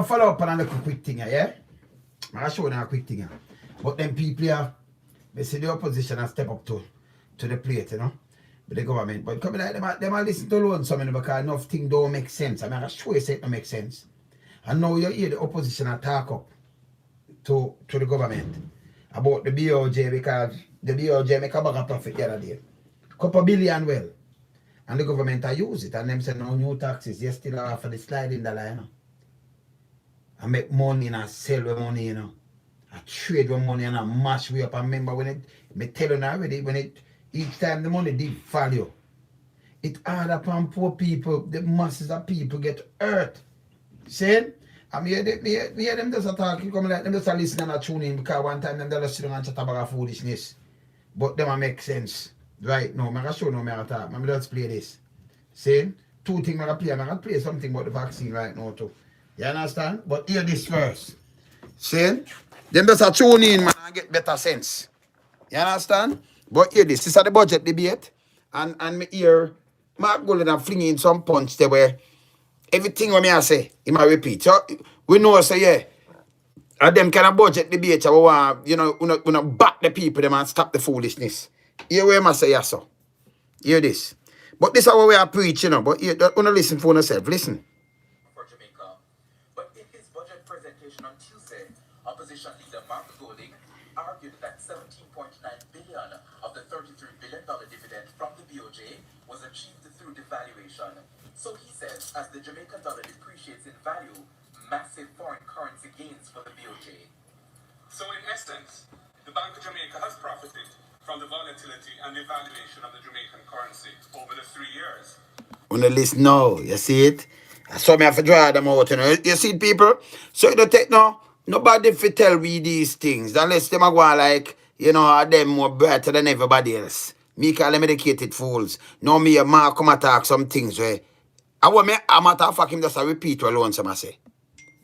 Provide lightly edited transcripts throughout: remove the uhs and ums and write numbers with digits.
follow up on a quick thing, yeah? I'll show you a quick thing. But then people here, they see the opposition and step up to the plate, you know, with the government. But coming like them I listen to Lonesome, you know, because enough things don't make sense. I mean, I show you say it don't make sense. And now you hear the opposition attack up to the government about the BOJ because the BOJ make a bag of profit the other day. Couple billion well. And the government I use it and them say no new taxes. You still have for the sliding the line. You know. I make money and I sell with money, you know. I trade with money and I mash way up. I remember when it, me tell you already, when it, each time the money devalue, it hard upon poor people, the masses of people get hurt. See? I mean, me hear them just talk, you come like them just listen and tune in because one time them just sit down and chat about foolishness. But them make sense. Right now, I'm going to show you how I talk. I'm just play this. See? Two things I'm going to play. I'm going to play something about the vaccine right now too. You understand? But hear this first. See? Them just tune in, man, and get better sense. You understand? But hear this. This is the budget debate. And me hear Mark Golden and flinging some punch there where everything what me I say, he might repeat. So we know, say, yeah. And them kind of budget debate, you know, we not back the people, them and stop the foolishness. Hear where I say, yes, sir. Hear this. But this is how we are preaching, you know. But you don't listen for yourself. Listen. For Jamaica. But in his budget presentation on Tuesday, opposition leader Mark Golding argued that 17.9 billion of the $33 billion dividend from the BOJ was achieved through devaluation. So he says, as the Jamaican dollar depreciates in value, massive foreign currency gains for the BOJ. So in essence, the Bank of Jamaica has profited from the volatility and devaluation of the Jamaican currency over the 3 years. On the list now, you see it? So me have to draw them out, you know. You see it, people? So you don't take no, nobody fit tell we these things. Unless them are going like, you know, them more brighter than everybody else. Me call them educated fools. No me a man come attack some things where I want me a matter of fact him just a repeat what Lonesome I say.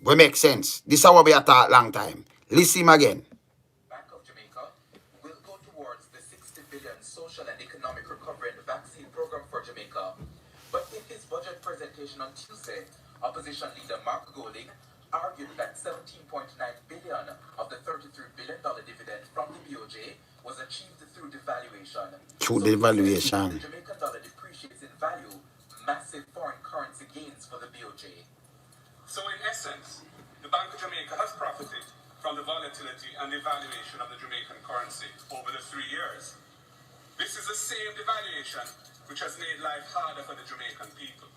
Will make sense. This is how we attack long time. Listen him again. Bank of Jamaica will go towards the 60 billion social and economic recovery and vaccine program for Jamaica. But in his budget presentation on Tuesday, opposition leader Mark Golding argued that 17.9 billion of the $33 billion dividend from the BOJ was achieved through devaluation. Through devaluation. The Jamaican dollar depreciates in value, massive foreign currency gains for the BOJ. So in essence, the Bank of Jamaica has profited from the volatility and devaluation of the Jamaican currency over the 3 years. This is the same devaluation which has made life harder for the Jamaican people.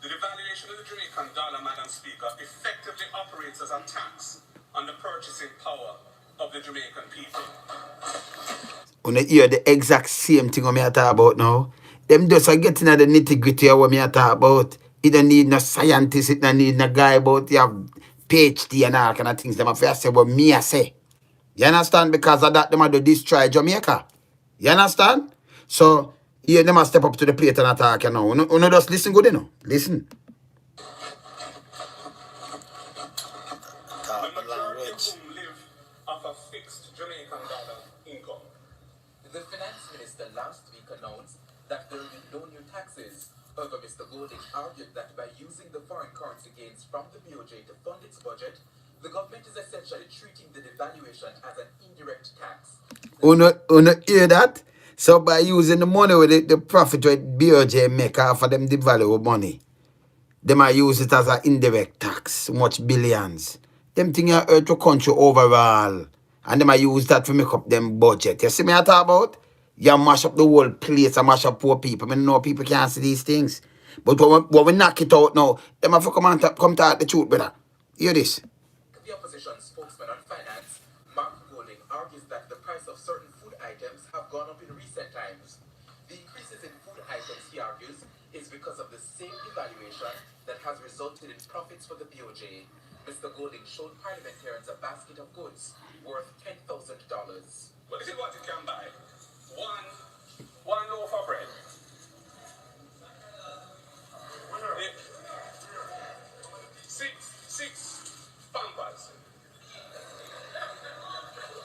The devaluation of the Jamaican dollar, Madam Speaker, effectively operates as a tax on the purchasing power of the Jamaican people. When you hear the exact same thing what me I talk about now, them just are getting at the nitty-gritty of what me I talk about. It don't need no scientist, it don't need no guy about you have PhD and all kind of things. Them have to say what me I say. You understand? Because of that, them have to destroy Jamaica. You understand? So, yeah, them must step up to the plate and attack, you know. You know, just listen good, you know. Listen. The majority of whom live off a fixed Jamaican dollar income. The finance minister last week announced that there will be no new taxes. However, Mr. Golding argued that by using the foreign currency gains from the BOJ to fund its budget, the government is essentially treating the devaluation as an indirect tax. You hear that? So by using the money with the profit with BOJ make for them devalue money, they might use it as an indirect tax, much billions. Them things are hurt to country overall. And they might use that to make up them budget. You see me I talk about? You mash up the whole place and mash up poor people. I know people can't see these things. But when we knock it out now, them have to come talk the truth, brother. Hear this. The opposition spokesman on finance, Mark Golding, argues that the price of certain food items have gone up in recent times. The increases in food items, he argues, is because of the same devaluation that has resulted in profits for the BOJ. Mr. Golding showed parliamentarians a basket of goods worth $10,000. Well, this is what you can buy. One loaf of bread. Six pampers.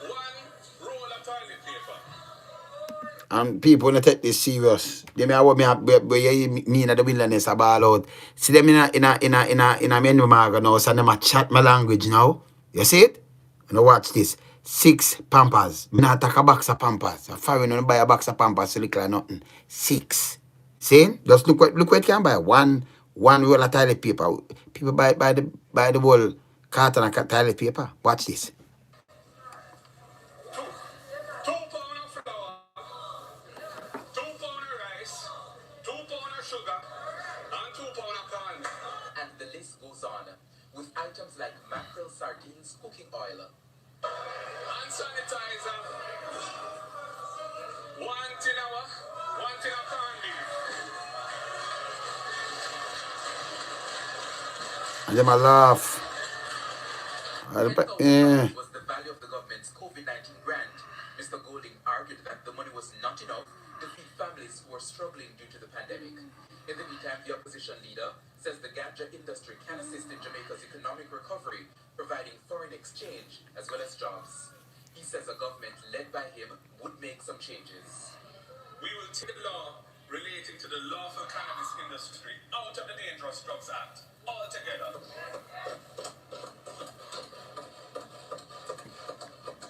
One roll of toilet paper. And people don't take this serious. They may have what me in the wilderness about out. See them in a menu marga now, so them a chat my language now. You see it? Now watch this. 6 pampers. Me not take a box of pampers. A foreign don't buy a box of pampers so little or nothing. 6. See? Just look what you can buy. One roll of toilet paper. People buy the whole carton of toilet paper. Watch this. 2 pound of flour, 2 pound of rice, 2 pound of sugar, and 2 pound of corn. And the list goes on, with items like mackerel, sardines, cooking oil. Hand sanitizer, 1 tin of corned beef. And them a laugh. Yeah. Was the value of the government's COVID-19 grant. Mr. Golding argued that the money was not enough to feed families who were struggling due to the pandemic. In the meantime, the opposition leader says the ganja industry can assist in Jamaica's economic recovery, providing foreign exchange as well as jobs. He says a government led by him would make some changes. We will take the law relating to the lawful cannabis industry out of the Dangerous Drugs Act altogether.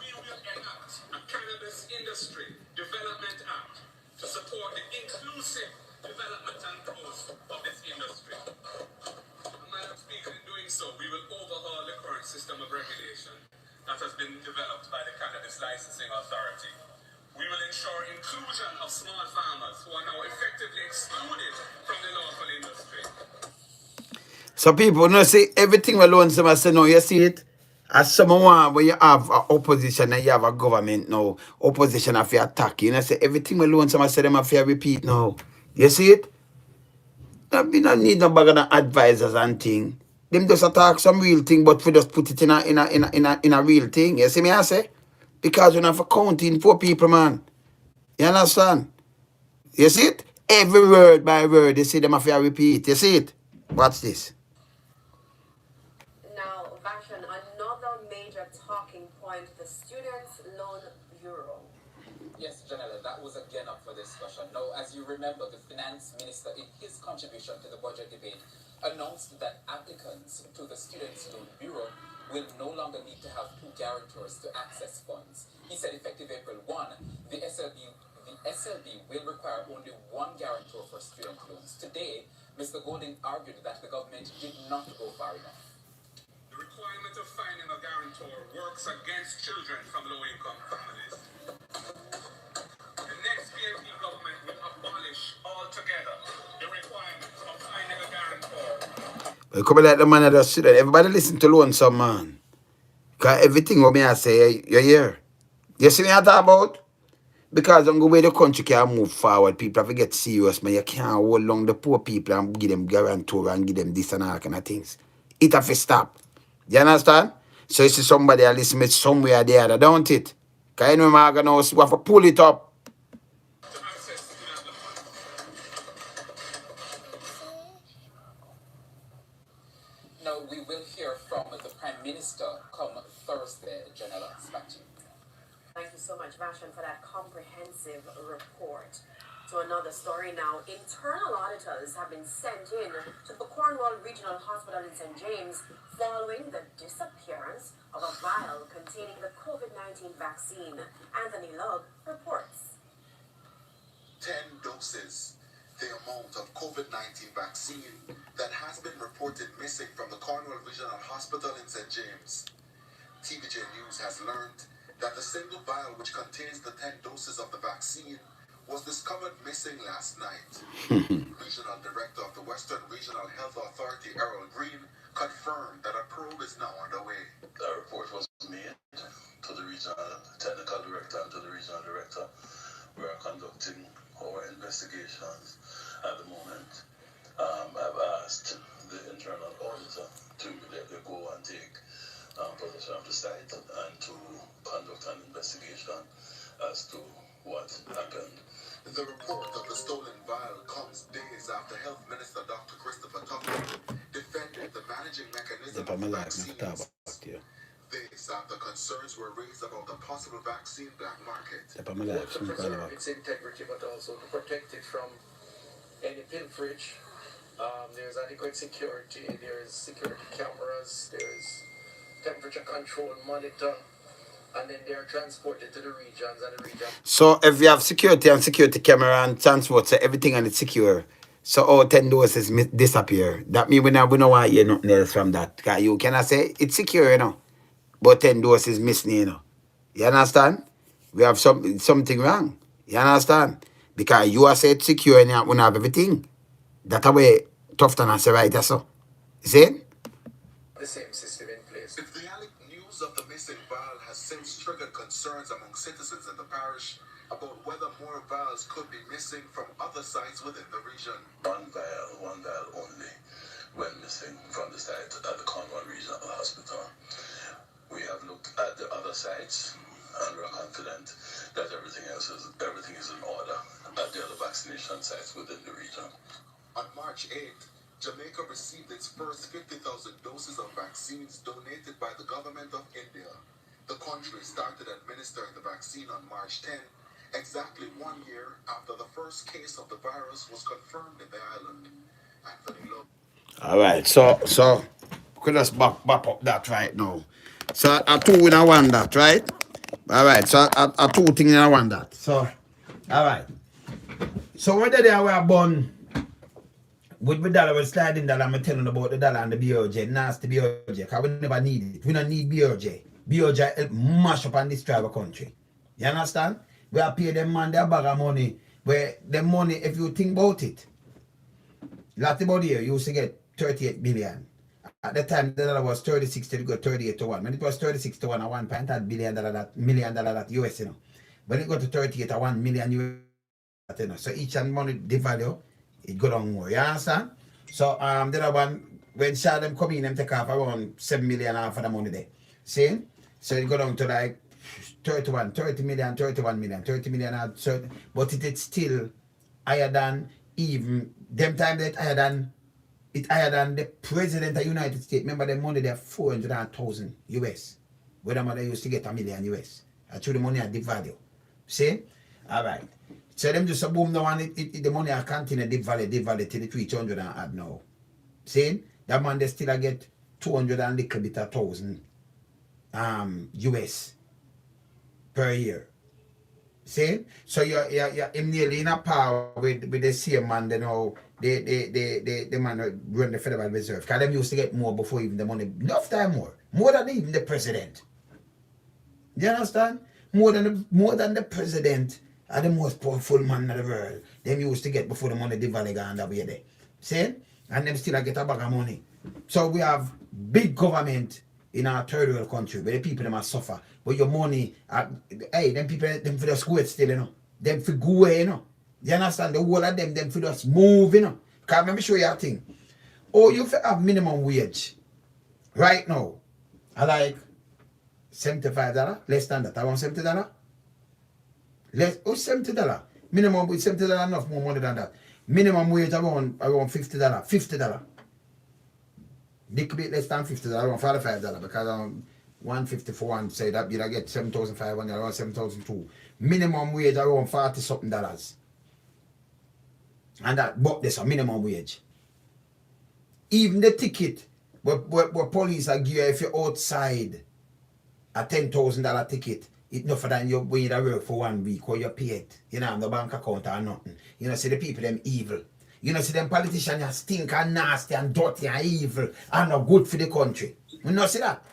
We will enact a Cannabis Industry Development Act to support the inclusive development and growth of this industry. And Madam Speaker, in doing so, we will overhaul the current system of regulation that has been developed by the Cannabis Licensing Authority. We will ensure inclusion of small farmers who are now effectively excluded from the local industry. So people know see everything alone. Some say no, you see it. As someone when you have a opposition and you have a government now, opposition have to attack you. You know, say everything alone. Some say them have to repeat now. You see it? We don't need no bag of advisors and thing. Them just attack some real thing, but we just put it in a real thing. You see me I say? Because we have accounting for people, man. You understand? You see it? Every word by word, you see them have to repeat. You see it? Watch this. Now, Vashon, another major talking point, the Students' Loan Bureau. Yes, Janella, that was again up for discussion. Now, as you remember, the finance minister, in his contribution to the budget debate, announced that applicants to the Students' Loan Bureau will no longer need to have 2 guarantors to access funds. He said effective April 1, the SLB will require only 1 guarantor for student loans. Today, Mr. Golding argued that the government did not go far enough. The requirement of finding a guarantor works against children from low-income families. The next PLP government will abolish altogether the requirement of finding a guarantor. Well, come like the man that just said that. Everybody listen to Lonesome, man. Because everything what me I say, you hear. You see me I talk about? Because on the way the country can move forward, people have to get serious, man. You can't hold long the poor people and give them guarantor and give them this and all kind of things. It have to stop. You understand? So you see somebody that listen me somewhere or the other, don't it? Because you know my gonna we have to pull it up. Now, we will hear from the Prime Minister come Thursday, Janella. Back to you. Thank you so much, Vashon, for that comprehensive report. To another story now. Internal auditors have been sent in to the Cornwall Regional Hospital in St. James following the disappearance of a vial containing the COVID-19 vaccine. Anthony Lugg reports. 10 doses, the amount of COVID-19 vaccine that has been reported missing from the Cornwall Regional Hospital in St. James. TVJ News has learned that the single vial which contains the 10 doses of the vaccine was discovered missing last night. Regional Director of the Western Regional Health Authority, Errol Green, confirmed that a probe is now underway. A report was made to the Regional Technical Director and to the Regional Director. We are conducting our investigations at the moment. I've asked the internal auditor to go and take possession of the site and to conduct an investigation as to what happened. The report of the stolen vial comes days after Health Minister Dr. Christopher Tucker defended the managing mechanism of the vaccines. This after concerns were raised about the possible vaccine black market. To preserve its integrity, but also to protect it from any pilferage. There's adequate security, there's security cameras, there's temperature control monitor, and then they're transported to the regions and the region. So if you have security and security camera and transport, so everything and it's secure. So all 10 doses disappear. That means we don't want to hear nothing else from that. Because you cannot say it's secure, you know. But 10 doses missing, you know. You understand? We have something wrong. You understand? Because you are saying it's secure and you want to have everything. That's way tough to say right, that's so. You see? The same system in place. The news of the missing vial has since triggered concerns among citizens in the parish about whether more vials could be missing from other sites within the region. One vial only went missing from the site at the Cornwall Regional Hospital. We have looked at the other sites and we're confident that everything is in order at the other vaccination sites within the region. On March 8th, Jamaica received its first 50,000 doses of vaccines donated by the government of India. The country started administering the vaccine on March 10, exactly 1 year after the first case of the virus was confirmed in the island. Anthony Lowe. All right, so we could just back up that right now. So I two in a one that, right? All right, so I two things in a one that. So, all right. So whether they were born with the dollar, we're sliding dollar, I'm telling about the dollar and the BOJ, nasty BOJ, because we never need it. We don't need BOJ. BOJ help mash up and destroy our country. You understand? We are paying them man their bag of money. Where the money, if you think about it, last about here, you used to get 38 billion. At the time, the dollar was 36 to go 38 to 1. When it was 36 to 1 at one point, that $1 million that US, you know. When it got to 38 at 1 million US, you know. So each and money devalue, it go down more. You understand? So the other one, when Shah them come in, them take off around 7 million half of the money there. See? So it go down to like 30 million, 31 million, 30 million, but it is still higher than even them time that higher than the president of the United States. Remember the money there 400,000 US. Where the money used to get $1 million US. Actually the money at the value. See? Alright. So them just boom the one the money I continue devalue till it reach 100 and add now. See? That man they still get 200 and little bit of thousand US per year. See? So you're nearly in a power with the same man, you know, the man run the Federal Reserve. Because them used to get more before even the money. Enough time more. More than even the president. Do you understand? More than the president are the most powerful man in the world. Them used to get before the money devalue and that way there. See? And them still get a bag of money. So we have big government in our third world country where the people them must suffer. But your money, hey, them people, them for just go still, you know. Them for go away, you know. You understand? The whole of them for just move, you know. Because let me show you a thing. Oh, you have minimum wage. Right now. I like $75. Less than that. I want $70. Less, oh, $70. Minimum wage, $70 enough more money than that. Minimum wage around $50. $50. Little bit less than $50, around $45 because 150 for one say that you get 7,500, around 7,200. Minimum wage around 40 something dollars. And that but there's a minimum wage. Even the ticket what police are give you if you're outside a $10,000 ticket, it's not for than you when you work for 1 week or you pay it. You know, the bank account or nothing. You know, see the people them evil. You know, see them politicians are stink and nasty and dirty and evil and not good for the country. You know, see that?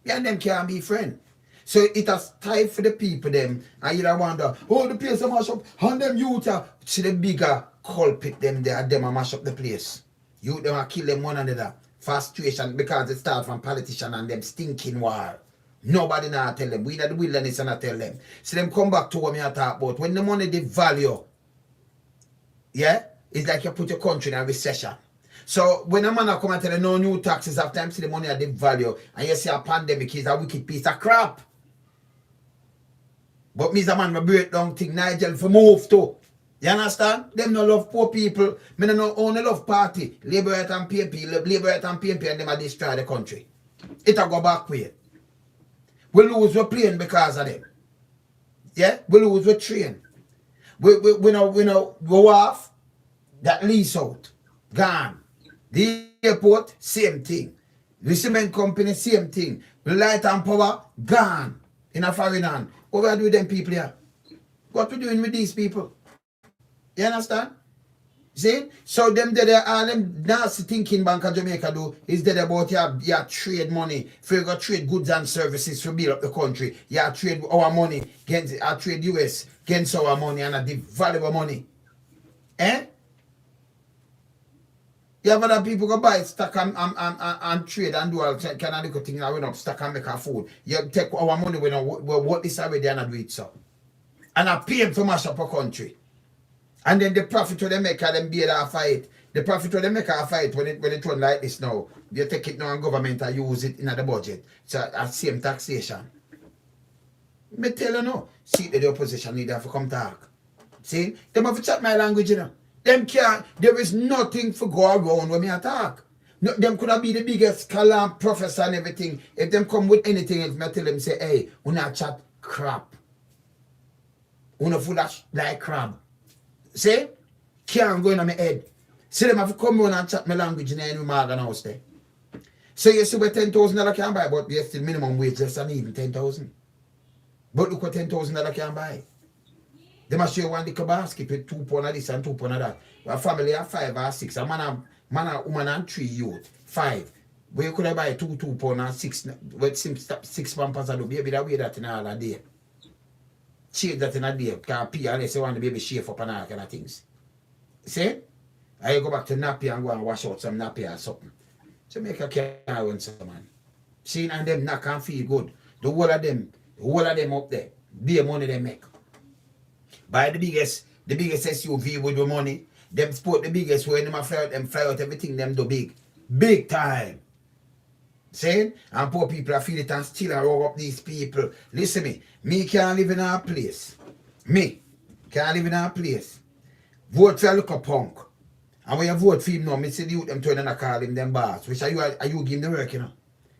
You and them can't be friends. So it has time for the people them and you don't wonder, oh, the place mash up, and them youth see the bigger culprit them there, them mash up the place. You them kill them one another. Frustration because it starts from politicians and them stinking war. Nobody now tell them. We that the wilderness and not tell them. So them come back to what me I talk about. When the money they value, yeah? It's like you put your country in a recession. So when a man come and tell you no new taxes after time see the money at the value and you see a pandemic is a wicked piece of crap. But me as a man me break down thing Nigel for move too. You understand? Them no love poor people. Me no only love party. Liberate and PNP, liberate and PNP and them a destroy the country. It'll go back way. We lose we plane because of them. Yeah? We lose we train. We know go off, that lease out. Gone. The airport, same thing. The cement company, same thing. The light and power, gone. In a foreign hand. What we are doing with them people here? What we doing with these people? You understand? See? So them there, all them nasty thinking Bank of Jamaica do is that about your trade money. For you go trade goods and services to build up the country. You trade our money against trade US against our money and devalue our money. Eh? You have other people go buy stock and trade and do all kind of little things that we up stock and make a food. You take our money we what this already and do it so. And I pay them to mash up a country. And then the profit when they make them be a fight. The profit when they make a fight when it run like this now. You take it now and government and use it in the budget. So at same taxation. Me tell you now, see the opposition leader for come talk. See? Them have to chat my language, you know. Them can't, there is nothing for go around when me attack. No, them could have been the biggest scholar, professor and everything. If them come with anything else, me tell them say, hey, we not chat crap. We not full of like crab. See? Can't go in on my head. See them have to come on and chat my language in any Morgan house there. So you see what $10,000 can buy, but yes, still minimum wage less than even 10,000. But look what $10,000 can buy. They must show one little basket with 2 pounds of this and 2 pounds of that. A family of 5 or 6. A man, a woman and 3 youth. 5. Where you could have buy 2 pounds and 6 with 6 pampers and the baby that weigh that in all a day. Shave that in a day. Because pee unless you want the baby shave up and all kind of things. See? I go back to nappy and go and wash out some nappy or something. Jamaica can't run some man. Seeing and them not can feel good. The whole of them up there. The money they make. Buy the biggest SUV with the money. Them sport the biggest when them fly out everything them do big. Big time. Saying? And poor people are feel it and still roll up these people. Listen me can't live in our place. Me can't live in our place. Vote for a little punk. And when you vote for him now, me see the youth them turn and call him them boss. Which are you give him the work, you know?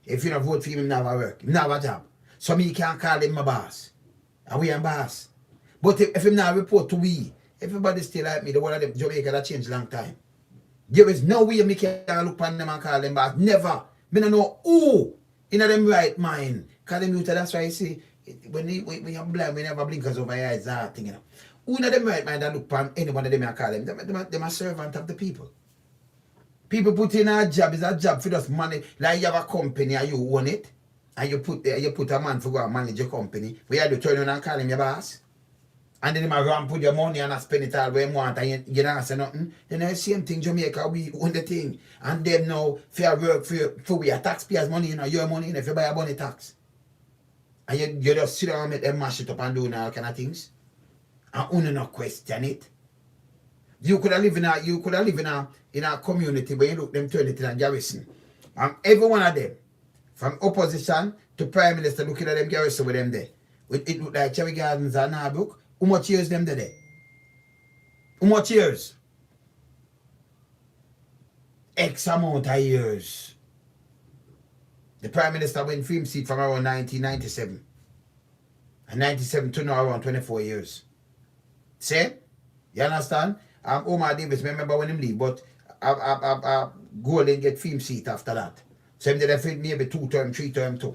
If you don't vote for him never work. Him never job. So me can't call him my boss. And we are boss. But if him now report to we, everybody still like me, the one of them Jamaica that changed long time. There is no way me can look upon them and call them back. Never. Me don't know who in them right mind. Call them youth, that's why I say when you're blind, we never blinkers over your eyes, that thing, you know. Who in them right mind that look upon anyone of them and call them? Them a servant of the people. People put in a job, is a job for just money. Like you have a company and you own it. And you put a man for go and manage your company. Where you do turn around and call him your boss. And then him run put your money and spend it all where you want and you don't say nothing. Then the same thing Jamaica, we own the thing. And them now fair work for we are taxpayers money, you know, your money, if you buy a money tax. And you just sit down and make them mash it up and do all kind of things. And only not question it. You could have lived in a community where you look them turn it in a garrison. And every one of them, from opposition to prime minister, looking at them garrison with them there. It look like Cherry Gardens and Narbrook. How much years them there? How much years? X amount of years. The Prime Minister went film seat from around 1997. And 97 to now around 24 years. See? You understand? Omar Davis, remember when him leave, but Golden get film seat after that. So him did a maybe 2 term, 3 term too.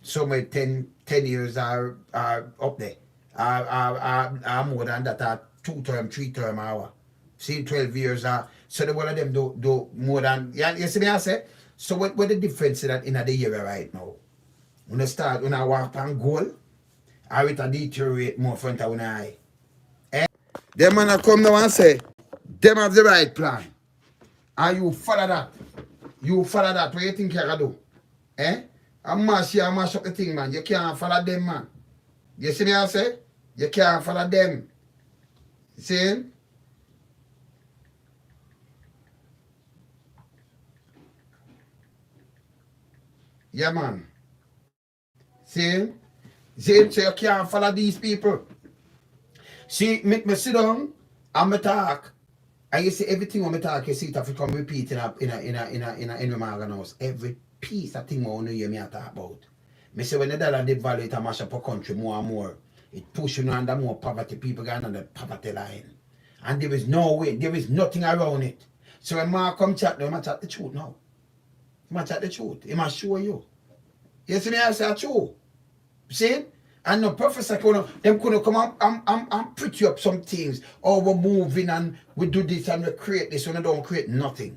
Somewhere 10 years are up there. Are more than that, are 2 term, 3 term hour. See, 12 years are. So the one of them do more than. You see me I say? So what the difference in that in the year right now? When I walk on goal, I will deteriorate more front of one eye. Them man come now and say, them have the right plan. And you follow that. You follow that. What you think you can do? I mash up the thing, man. You can't follow them, man. You see me I say? You can't follow them. See? Yeah, man. See? See? So you can't follow these people. See, me sit down and me talk. And you see everything when me talk, you see it have to come repeat in a Morgan house. Every piece of thing I want to hear me talk about. Me say when the dollar devalue, it mash up a country more and more. It push you under more poverty. People going on the poverty line. And there is no way, there is nothing around it. So when Mark come chat, no, he must chat the truth now. He must chat the truth. He must show you. You see me, I say true. See? And no professor them could come and put you up some things. Or we're moving and we do this and we create this and we don't create nothing.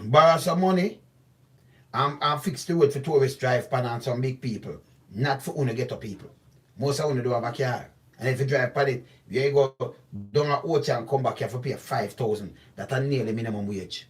Borrow some money and fix the road for tourists drive pan and some big people. Not for only ghetto people. Most of them do have a car. And if you drive pan it, you go down an ocean and come back here for pay 5,000. That's a nearly minimum wage.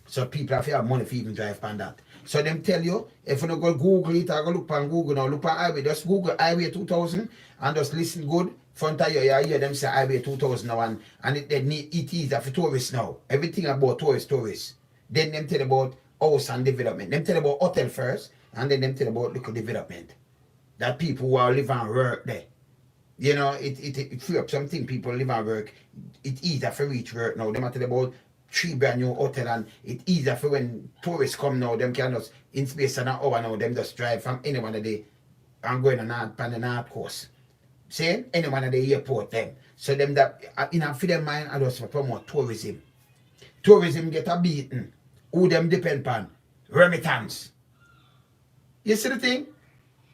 So people have to have money for even drive pan that. So them tell you, if you don't go Google it or go look on Google now, look on highway, just Google highway 2000 and just listen good. Front of you hear them say highway 2000 now and it is for tourists now. Everything about tourists. Then them tell about house and development. Them tell about hotel first and then them tell about local development. That people who are live and work there. You know, it free up something people live and work. It easier for reach work now. Them tell about 3 brand new hotel and it easier for when tourists come now, them can just in space an hour now, them just drive from any one of the and going on the north coast. See? Any one of the airport them. So them that in a for them mind I just promote tourism. Tourism get a beaten. Who them depend on? Remittance. You see the thing?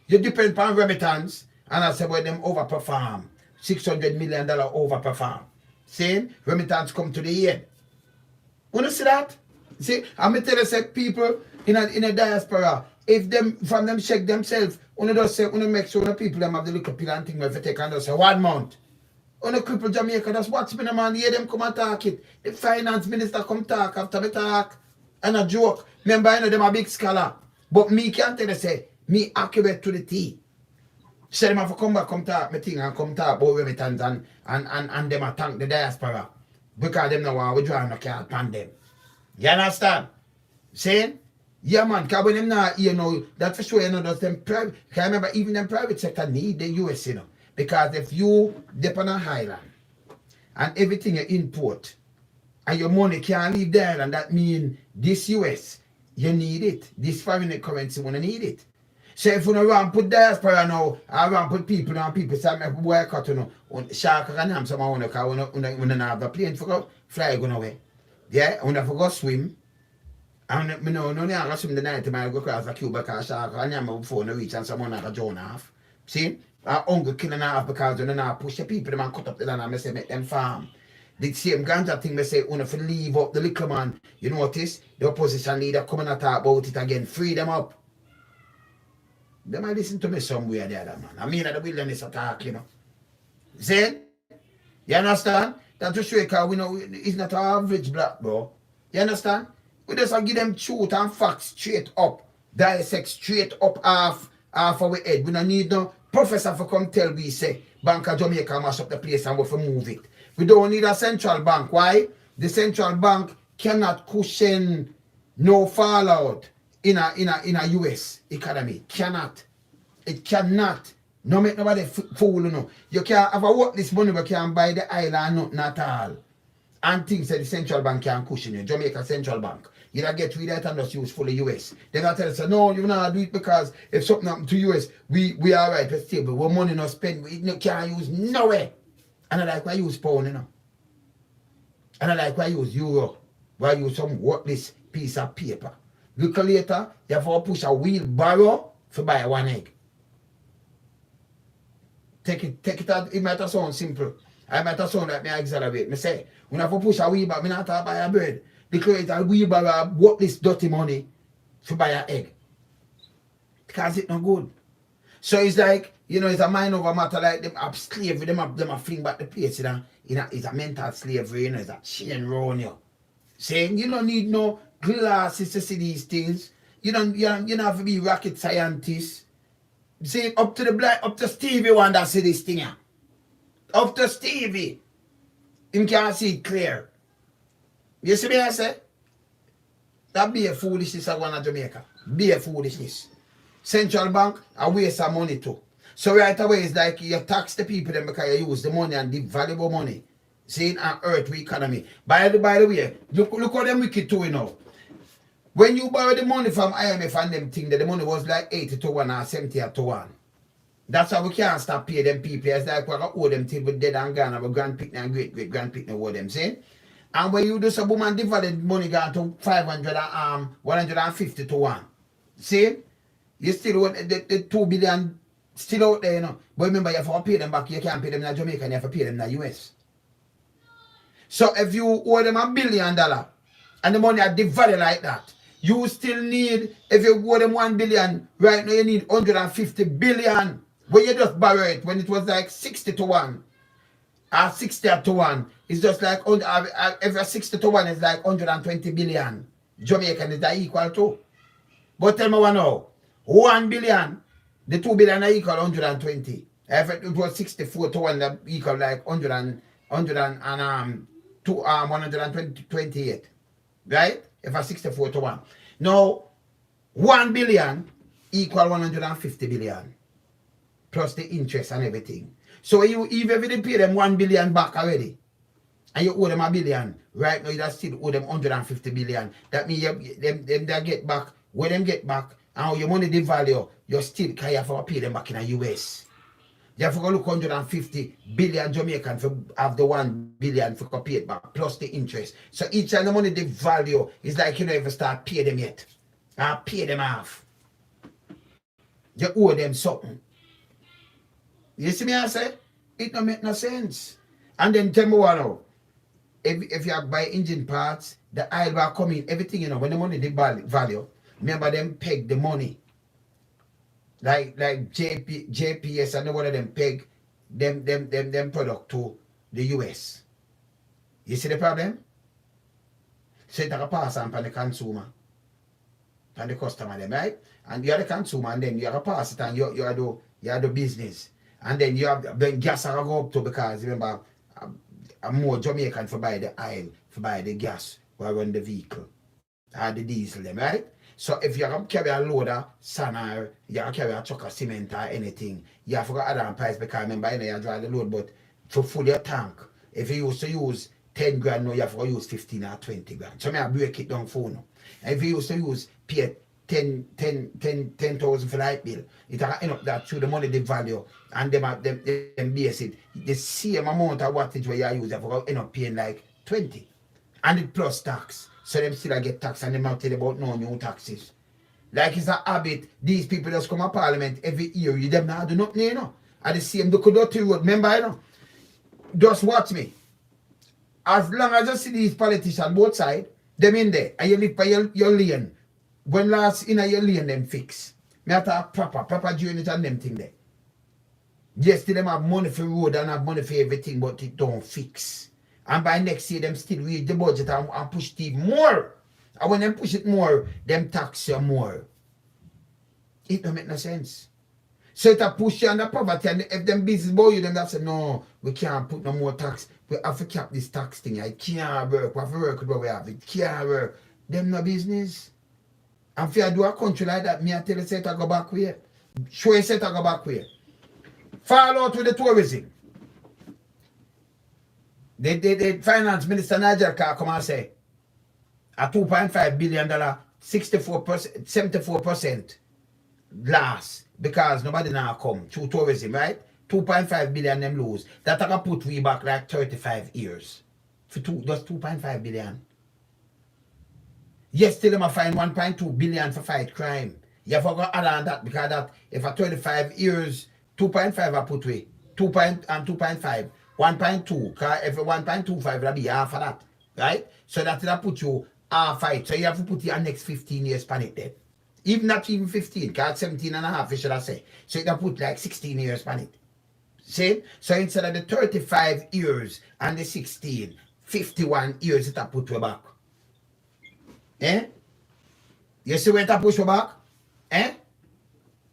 You depend on remittance and I say well them overperform. $600 million overperform. See? Remittance come to the end. Want to see that? See, I'm going to tell you, say, people in a diaspora, if them, from them check themselves, want to just say, want to make sure the people them have the little pill and thing where if you take and just say 1 month. On the cripple Jamaica, just watch me, man, hear them come and talk it. The finance minister come talk after me talk. And a joke. Remember, I know them a big scholar. But me can't tell you, say, me accurate to the T. So them have to come back, come talk me thing and come talk about remittance and them a thank the diaspora. Because them know why we draw no card upon them. You understand? Saying? Yeah man, because when them not you know, that for sure you know that's them private. Because remember even them private sector need the US, you know. Because if you dip on a highland and everything you import and your money can't leave the island, that means this US, you need it. This foreign currency wanna need it. So if you don't want to put diaspora now, I want to put people and people say, I'm work out, you know, shark and ham, someone want to when they have a plane for go, fly going away. Yeah, when they go swim, and you know, no, they are swim the night, I go across the Cuba car shark and ham before they reach and someone have a drone off. See? Our uncle killing half because they don't push the people, them and cut up the land and say, make them farm. The same ganja thing, they say, if you leave up the little man, you notice, the opposition leader coming and talk about it again, free them up. They might listen to me somewhere the other man. I mean at the wilderness attack, you know. See? You understand? That's to show you because we know it's not an average black, bro. You understand? We just give them truth and facts straight up. Dissect straight up half our head. We don't need no professor for come tell we say Bank of Jamaica mash up the place and we for move it. We don't need a central bank. Why? The central bank cannot cushion no fallout in a US economy. Cannot. It cannot. No make nobody fool, you know. You can't have a work this money but can't buy the island nothing at all. And things that the central bank can't cushion you. Jamaica Central Bank. You don't get rid of it and just use for the US. They're gonna tell us, no, you not do it because if something happens to US, we are right, we're stable. We're money not spend, we can't use nowhere. And I like why use pound, you know. And I like why use euro. Why use some worthless piece of paper. Look later, you have to push a wheelbarrow to buy 1 egg. Take it out, it might sound simple. I might sound like me exaggerate. Me say, when I have to push a wheelbarrow, I not have to buy a bird. Because it's a wheelbarrow worth this dirty money to buy an egg. Because it's not good. So it's like, you know, it's a mind over matter like them have slavery, them have fling back the place, you know. It's a mental slavery, you know, it's a chain round you. Saying you don't need no glasses to see these things. You don't have to be rocket scientist. See, up to Stevie one that see this thing here. Up to Stevie. Him can't see it clear. You see me I say? That be a foolishness of one of Jamaica. Be a foolishness. Central bank, a waste of money too. So right away it's like you tax the people then because you use the money and the valuable money. See, and hurt the economy. By the way, look how them wicked too, you know. When you borrow the money from IMF and them thing, that the money was like 80 to 1 or 70 to 1. That's why we can't stop paying them people. It's like we owe them till we're dead and gone, and our grandpicking and great-great-grandpicking owe them, see? And when you do some woman devalue money gone to 500 150 to 1. See? You still want the 2 billion still out there, you know. But remember, you have to pay them back. You can't pay them in Jamaica, and you have to pay them in the US. So if you owe them $1 billion and the money are devalued like that, you still need, if you owe them 1 billion, right now you need 150 billion. When you just borrow it, when it was like 60 to 1 or 60 to 1, it's just like every 60 to 1 is like 120 billion. Jamaican is that equal to. But tell me one now, 1 billion, the 2 billion are equal 120. If it was 64 to 1, that equal like 128. Right? If a 64 to 1. Now, 1 billion equal 150 billion. Plus the interest and everything. So you even if you pay them 1 billion back already, and you owe them $1 billion, right now you still owe them 150 billion. That means them they get back, when them get back, and your money devalue, you still can have to pay them back in the US. You have to go look 150 billion Jamaican for have the 1 billion for pay it back, plus the interest. So each time the money devalue is like you don't even start pay them yet. I pay them off. You owe them something. You see me I say? It don't make no sense. And then tell me what now. If you buy engine parts, the oil will come in, everything, you know, when the money devalue, remember them peg the money. Like JPS and one of them peg them product to the US. You see the problem? So it pass on the consumer and the customer them, right? And you are the consumer and then you have to pass it and you are the business. And then you have then gas will go up too because remember more Jamaican for buy the oil, for buy the gas or run the vehicle. Or the diesel them, right? So if you have to carry a load of sand or you have to carry a truck of cement or anything, you have to go add on price because remember you know you drive the load, but to fill your tank, if you used to use 10 grand now, you have to use 15 or 20 grand. So I break it down for now. And if you used to pay 10,000 for light bill, it will end up that through the money they value and them base it. The same amount of wattage where you use, you have to end up paying like 20. And it plus tax. So them still get tax and them not tell about no new taxes. Like it's a habit, these people just come to parliament every year, you them not do nothing, you know. And the same the Kudoti road, remember, you know. Just watch me. As long as you see these politicians both sides, them in there, and you live by your lane. When last in your lane them fix. Me have to have proper drainage and them thing there. Yes, them have money for road and have money for everything, but it don't fix. And by next year, them still read the budget and push it more. And when them push it more, them tax you more. It don't make no sense. So it a push you under poverty, and if them business boy you, them that say, no, we can't put no more tax. We have to cap this tax thing. It can't work. We have to work with what we have. It can't work. Them no business. And if you do a country like that, me I tell you, say to go back where. Show you say to go back where. Fall out with the tourism. The finance minister Niger can come and say a $2.5 billion, 64%, 74% loss because nobody now come through tourism, right? 2.5 billion them lose. That I can put we back like 35 years. For just 2.5 billion. Yes, still them find 1.2 billion for fight crime. You have to go add on that because that if a 25 years, 2.5 I put we. 2.5. 1.2, because every 1.25 will be half of that, right? So that will put you half fight. So you have to put your next 15 years on it then. Even not even 15, because 17 and a half, you should have said. So you can put like 16 years on it. See? So instead of the 35 years and the 16, 51 years it will put you back. Eh? You see where it will push you back? Eh?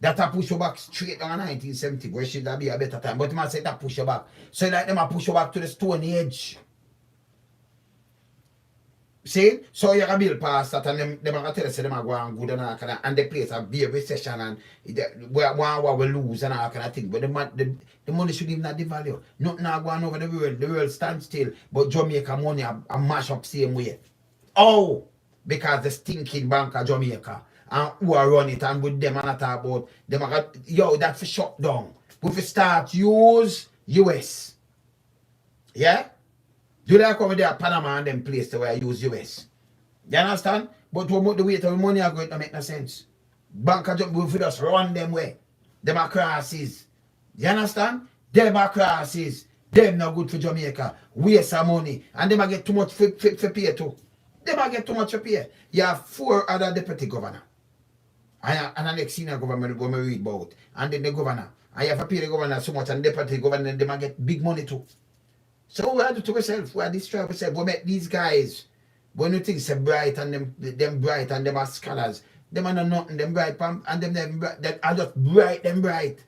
That a push you back straight down 1970, where should that be a better time? But man say that push you back. So like them a push you back to the Stone Age. See? So you can build past that and them are tell us them are going good and the place a be a recession and one will lose and all kind of thing. But the money should even not devalue. Nothing not going over the world. The world stands still, but Jamaica money a mash up same way. Oh! because the stinking Bank of Jamaica and who are run it and with them and I talk about them are, yo, that's for shut down. We fi start use US. Yeah? Do like over there Panama and them place where I use US. You understand? But the way the money are going to make no sense. Bank of Jamaica, we just run them way. Democracies. You understand? Democracies. Them not good for Jamaica. Waste of money. And them a get too much for pay too. Them a get too much for pay. You have 4 other deputy governor. And the next senior government go me read about. And then the governor. And you have to pay the governor so much and the deputy governor them a get big money too. So we have to ourselves. We have to destroy ourselves. We make these guys. When you think they're bright and them bright and them are scholars. Them are not nothing. Them bright and them are just bright, them bright.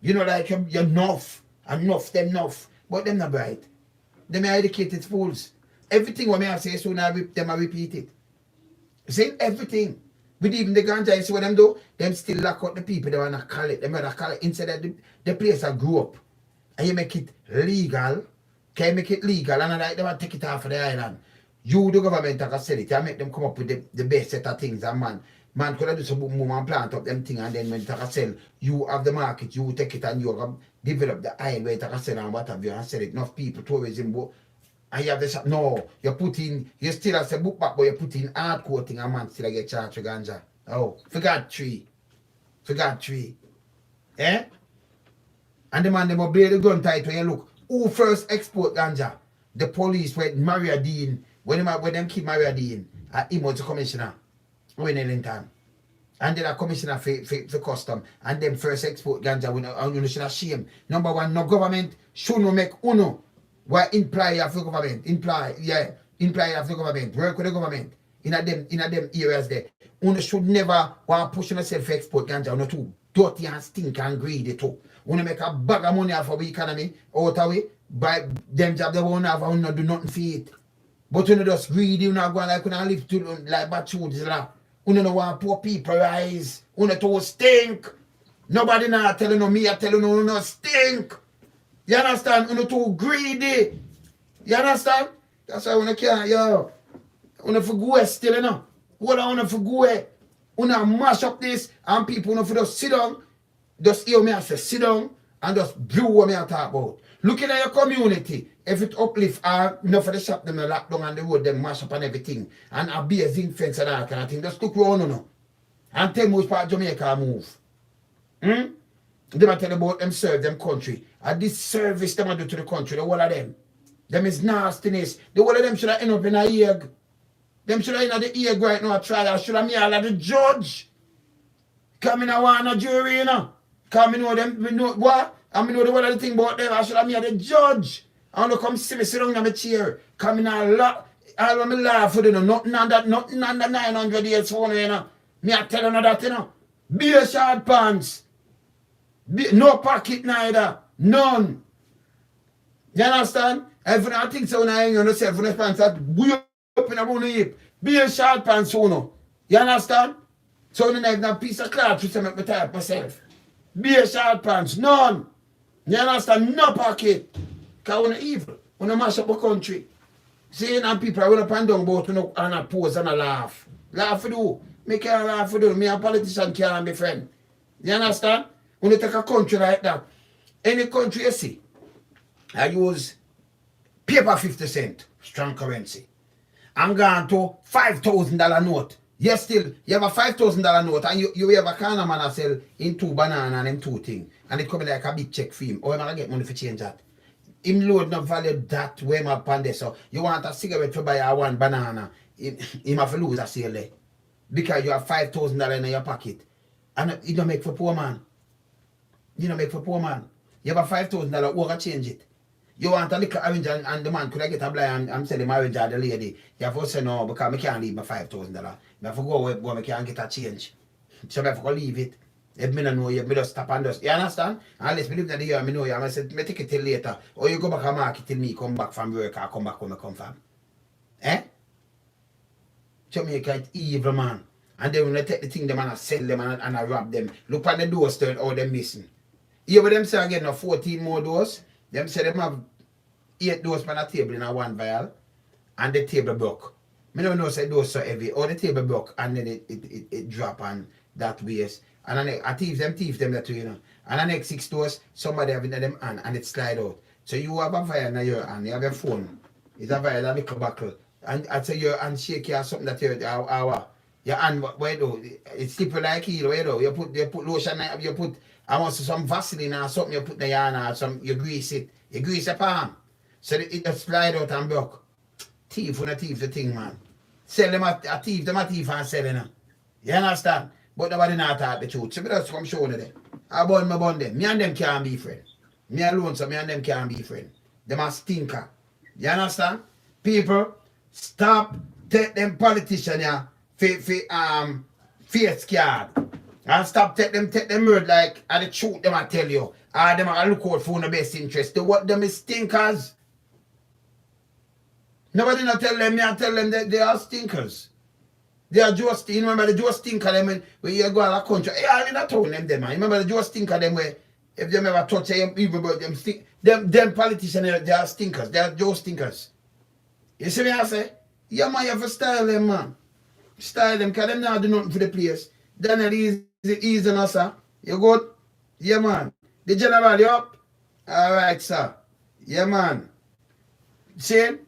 You know, like you're enough. Enough, them enough. But them not bright. Them are educated fools. Everything what I say, so now them are repeat it. See, everything. But even the ganja, you see what them do? Them still lock out the people. They want to call it. They want to call it instead of the place that grew up. And you make it legal. Can you make it legal? And like they want to take it off of the island. You, the government, can sell it. You make them come up with the best set of things. And man could have do some boom and plant up them things. And then when you can sell, you have the market. You take it and you develop the island where you can sell and whatever. And sell it. Enough people, tourism, and you have the shop. No, you still have the book back, but you put in hardcore thing and man still get charged for ganja. Oh, forgot tree. Eh? And the man, they will blade the gun tight when you look. Who first export ganja? The police went Maria Dean. When them keep Maria Dean, he was the commissioner. When in time. And then a commissioner for custom. And them first export ganja when you should have shame. Number one, no government should not make uno. Why imply of the government? Imply of the government. Work with the government. In them areas there. Uno should never want to push yourself for export ganja. Uno too dirty and stink and greedy too. Uno make a bag of money off of the economy out of it. By them job they won't have uno do nothing for it. But uno just greedy, uno go like uno live to like bad children. Uno no want poor people rise. Uno too stink. Nobody now telling no me, I tell you no stink. You understand? Uno too greedy. You understand? That's why uno can't, yo. Uno for go still, you know. What I uno for go? Uno mash up this and people uno for just sit down. Just hear me I say sit down and just do what me I talk about. Looking at your community, if it uplift enough of the shop them lock down on the road, them mash up and everything. And a be a zinc fence and that kind of thing. Just look around no. And tell me which part of Jamaica move. They might tell about them serve them country. And this service them do to the country, the whole of them. Them is nastiness. The whole of them should have end up in a egg. Them should have end up in the egg right now trial. Should have me all of the judge. Come in a one a jury, you know. Come in know them, we know what? I mean know the whole of the thing about them. I should have me the judge. I want to come see me sit down in my chair. Come in a lot. I want me laugh for them. Nothing under 900 years phone, you know. Me I tell you that, you know. Be a short pants. No pocket neither. None. You understand? I think so when I hang on yourself when the pants that we up in a bone hip. Be a short pants, so no. You understand? So when I have a piece of cloth to make me type myself. Be a short pants. None. You understand? No pocket. Because we're evil. We're mash up the country. See, and people are up and down about and a pose and a laugh. Laugh for you. Me can't laugh for you. Me a politician can't be friend. You understand? When you take a country like that, any country you see, I use paper 50 cent, strong currency. I'm going to $5,000 note. Yes, still, you have a $5,000 note and you have a corner man sell in 2 bananas and them 2 things. And it come like a big check for him. Or am I get money for change that? Him load not value that way my pan there. So you want a cigarette to buy a 1 banana. Him have to lose a sale there. Because you have $5,000 in your pocket. And it don't make for poor man. You don't make for poor man. You have a $5,000 over change it. You want a little orange and the man could I get a blind and sell the marriage to the lady. You have to say no because I can't leave my $5,000. I have to go where I can't get a change. So I have to leave it. If me don't know you, me just stop and just. You understand? Unless me live in the year, I know you. I say, me take it till later. Or you go back and market till me come back from work or come back when I come from. Eh? Jamaica is evil, man. And then when I take the thing, them and I sell them and I rob them. Look on the doors, turn all them missing. Here with them say I get now 14 more doors. Them say them have 8 doors on a table in a 1 vial. And the table broke. Me don't know say those so heavy. Or the table broke and then it drop on that waist. And then I thief them that way, you know. And the next 6 doors, somebody have it in them hand and it slide out. So you have a fire in your hand, you have your phone. It's a fire, a little buckle. And I say your hand shake you or something that your hand, where do? It's slippery like heel, where do? You put lotion, you put, I want some Vaseline or something, you put in your hand or some, you grease it. You grease the palm. So it just slide out and broke. Thief when a thief the thing, man. Sell them a thief and sell them. You understand? But nobody not talk the truth. So me just come show you them. I bun them. Me and them can't be friends. Me alone, so me and them can't be friends. Them a stinker. You understand? People, stop take them politicians here face card. And stop take them word like and the truth them I tell you. Them I look out for the best interest. They what them is stinkers. Nobody not tell them, me I tell them that they are stinkers. They are just, you remember the just stinker them when you go out of the country. Yeah, I'm not telling them, man. Remember the just stinker them where if they ever touch them, even about them stink, them politicians, they are stinkers. They are just stinkers. You see me I say? Yeah, man, you have to style them, man. Style them, because them not do nothing for the place. Then it easy enough, sir. You good? Yeah, man. The general, you up? Alright, sir. Yeah, man. See?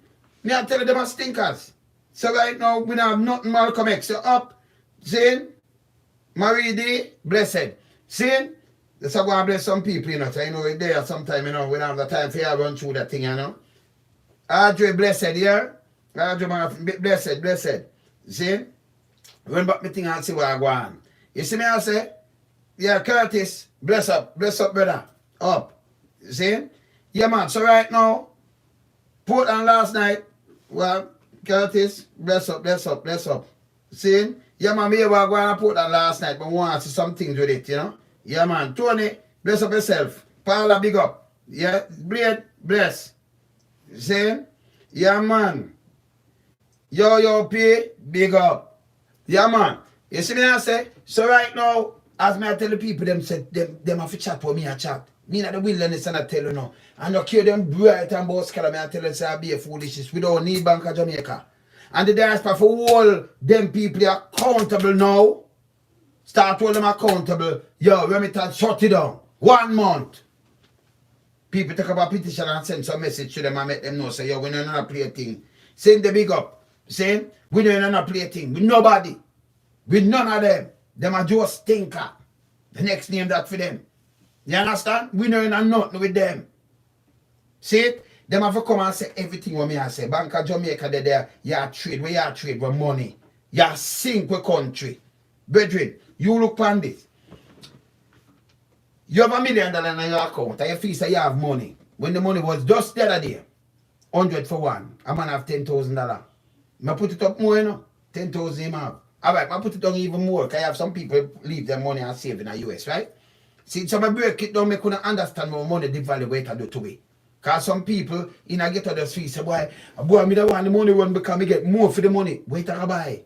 Me I tell you them are stinkers. So right now, we don't have nothing Malcolm X. So up, see? Marie D, blessed. See? That's how I bless some people, you know. So you know, there sometime, you know, we don't have the time for you to run through that thing, you know. Audrey, blessed, yeah? Audrey, blessed. See? Run back my thing and see what I go on. You see me, I say? Yeah, Curtis, bless up, brother. Up. See? Yeah, man. So right now, Portland last night, well, Curtis, bless up. See? Yeah, man, me were going to Portland last night, but we want to see some things with it, you know? Yeah, man. Tony, bless up yourself. Paula, big up. Yeah, Blade, bless. See? Yeah, man. Yo, P, big up. Yeah, man. You see me, I say? So right now, as me I tell the people, them say, them have to chat for me, I chat. Me not the wilderness and I tell you now. And I kill them bright and boss color, me I tell you, say I be a foolishness. We don't need Bank of Jamaica. And the diaspora for all them people are accountable now. Start holding them accountable. Yo, remittance, shut it down. 1 month. People take up a petition and send some message to them and make them know, say, yo, we don't know play a thing. Send the big up. Saying, we don't know play a thing. With nobody. With none of them. Them are just stinker. The next name that for them. You understand? We don't know nothing with them. See it? Them have to come and say everything what me I say. Bank of Jamaica, they there. You trade with money. You sink with country. Brethren, you look on this. You have $1 million in your account and you feel say you have money. When the money was just the other day, 100 for one, a man have $10,000. I put it up more, you know. 10,000 him have. Alright, I put it down even more because I have some people leave their money and save in the US, right? See, so I break it down, I couldn't understand what money devaluate and do to it. Because some people in a get other street say, boy, me don't want the money run because me get more for the money. Wait till I buy.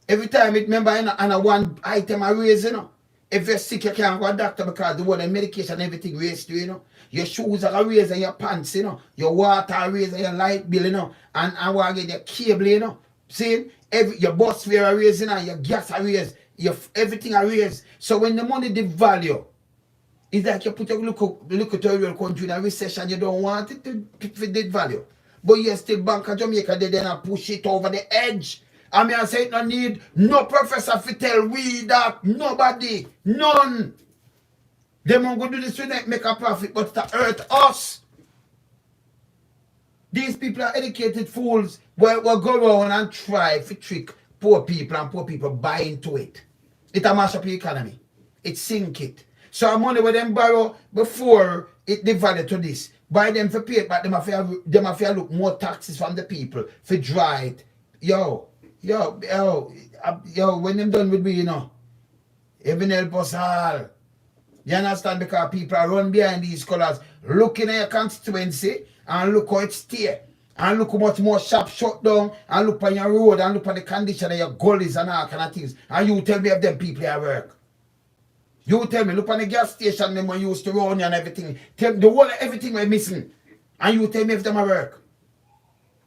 Every time it remember in a one item I raise, you know. If you're sick, you can't go to a doctor because the one medication and everything raised you, you know. Your shoes are raised and your pants, you know. Your water are raised and your light bill, you know. And I want to get your cable, you know. See? Your bus fare are raised, you know. Your gas are raised. Everything are raised. So when the money devalue, it's like you put your look at your real country in a recession, you don't want it to devalue. But you still Bank of Jamaica, they then push it over the edge. I mean, I say it no need no professor to tell we that. Nobody. None. They won't go do this to make a profit, but to hurt us. These people are educated fools will go around and try to trick poor people and poor people buy into it. It'll mash up the economy. It sink it. So our money with them borrow before it devalue to this. Buy them for pay, but them have to look more taxes from the people for dry it. Yo, when them done with me, you know, heaven help us all. You understand? Because people are run behind these colors, looking at your constituency and look how it stay. And look how much more shop shut down, and look on your road, and look at the condition of your gullies and all kind of things. And you tell me if them people at work. You tell me, look on the gas station them when you used to run and everything. Tell the whole everything we're missing. And you tell me if them at work.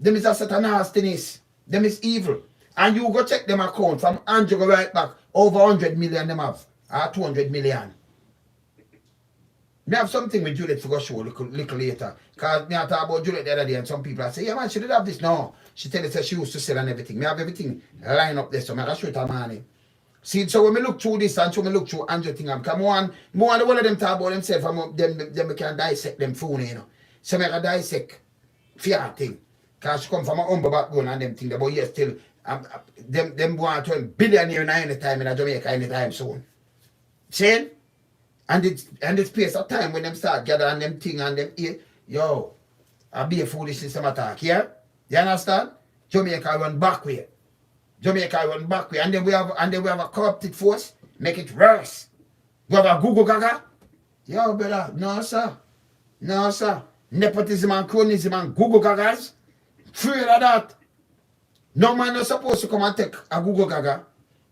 Them is a set of nastiness. Them is evil. And you go check them account from Andrew go right back. Over 100 million them have. Or 200 million. Me have something with Juliet to go show little later. Because me I talk about Juliet the other day and some people say, yeah man, she did have this. No. She tell us that she used to sell and everything. Me have everything line up there. So I show it her money. See, so when me look through this and so me look through Andrew thing, come on, more than one of them talk about themselves and them can dissect them phone, you know. So me can dissect fear thing. Because she come from a humble background and them thing, but yes, still, them want to turn billionaire anytime in Jamaica anytime soon. See? And it's space of time when them start gathering them thing and them ear, yo, I be a foolishness them attack, yeah? You understand? Jamaica run back way. Jamaica run back way. And then we have a corrupted force, make it worse. We have a Google Gaga. Yo, brother, no sir. No sir. Nepotism and cronyism and Google Gagas. Afraid of that. No man is supposed to come and take a Google Gaga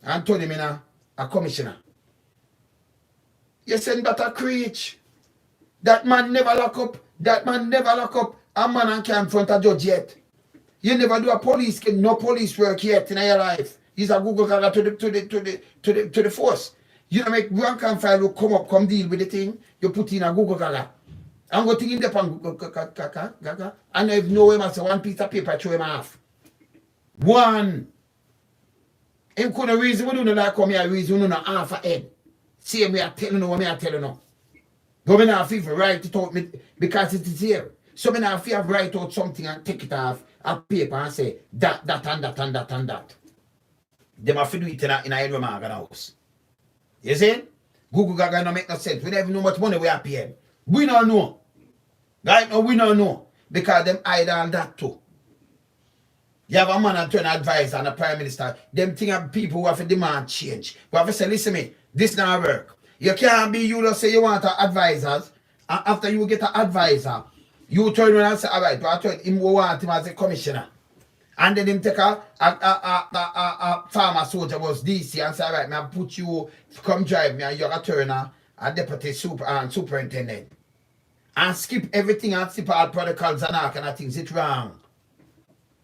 and turn him in a commissioner. You send that a creech. That man never lock up. That man never lock up a man and can't front a judge yet. You never do a police, no police work yet in your life. He's a Google Gaga to the force. You don't make rank and file will come deal with the thing. You put in a Google Gaga. I'm going to think in the pan Gaga. And if no him, I say one piece of paper, throw him off. One. Him couldn't reason we don't like come here, reason we don't half a head. See me I telling you what me I telling you. Go me now feel write it out because it is here. So me now feel write out something and take it off a paper and say that and that and that and that. Them have to do it in a Edward Morgan house. You see? Google Gaga don't make no sense. We don't even know how much money we are paying. We don't know. Right now we don't know. Because them hide all that too. You have a man and turn advisor and a prime minister. Them thing of people who have to demand change. Who have to say, listen me, this not work. You can't be, you don't say you want advisors. And after you get an advisor, you turn around and say, all right, I told him we want him as a commissioner. And then him take a farmer soldier was DC and say, all right, man, put you, come drive me and you're a turner, a deputy superintendent. And skip everything and skip all protocols and all kind of things. It's wrong.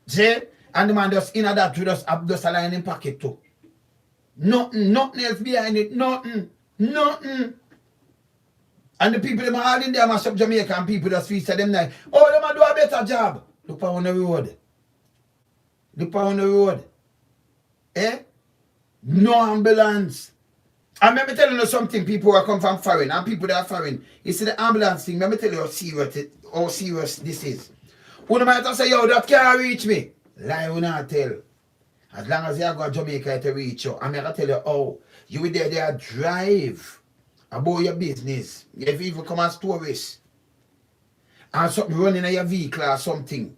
See? And the man just in that to just a line in pocket too. Nothing else behind it. Nothing. And the people them all in there mash up Jamaica and people just feast them like, oh, them do a better job. Look on the road. Look on the road. Eh? No ambulance. And let me tell you something, people who come from foreign and people that are foreign. You see the ambulance thing, let me tell you how serious this is. Who might say, yo, that can't reach me. Lie will not tell. As long as you go to Jamaica to reach you, I'm going to tell you, oh, you will there drive about your business. If you even come as tourists and something running in your vehicle or something,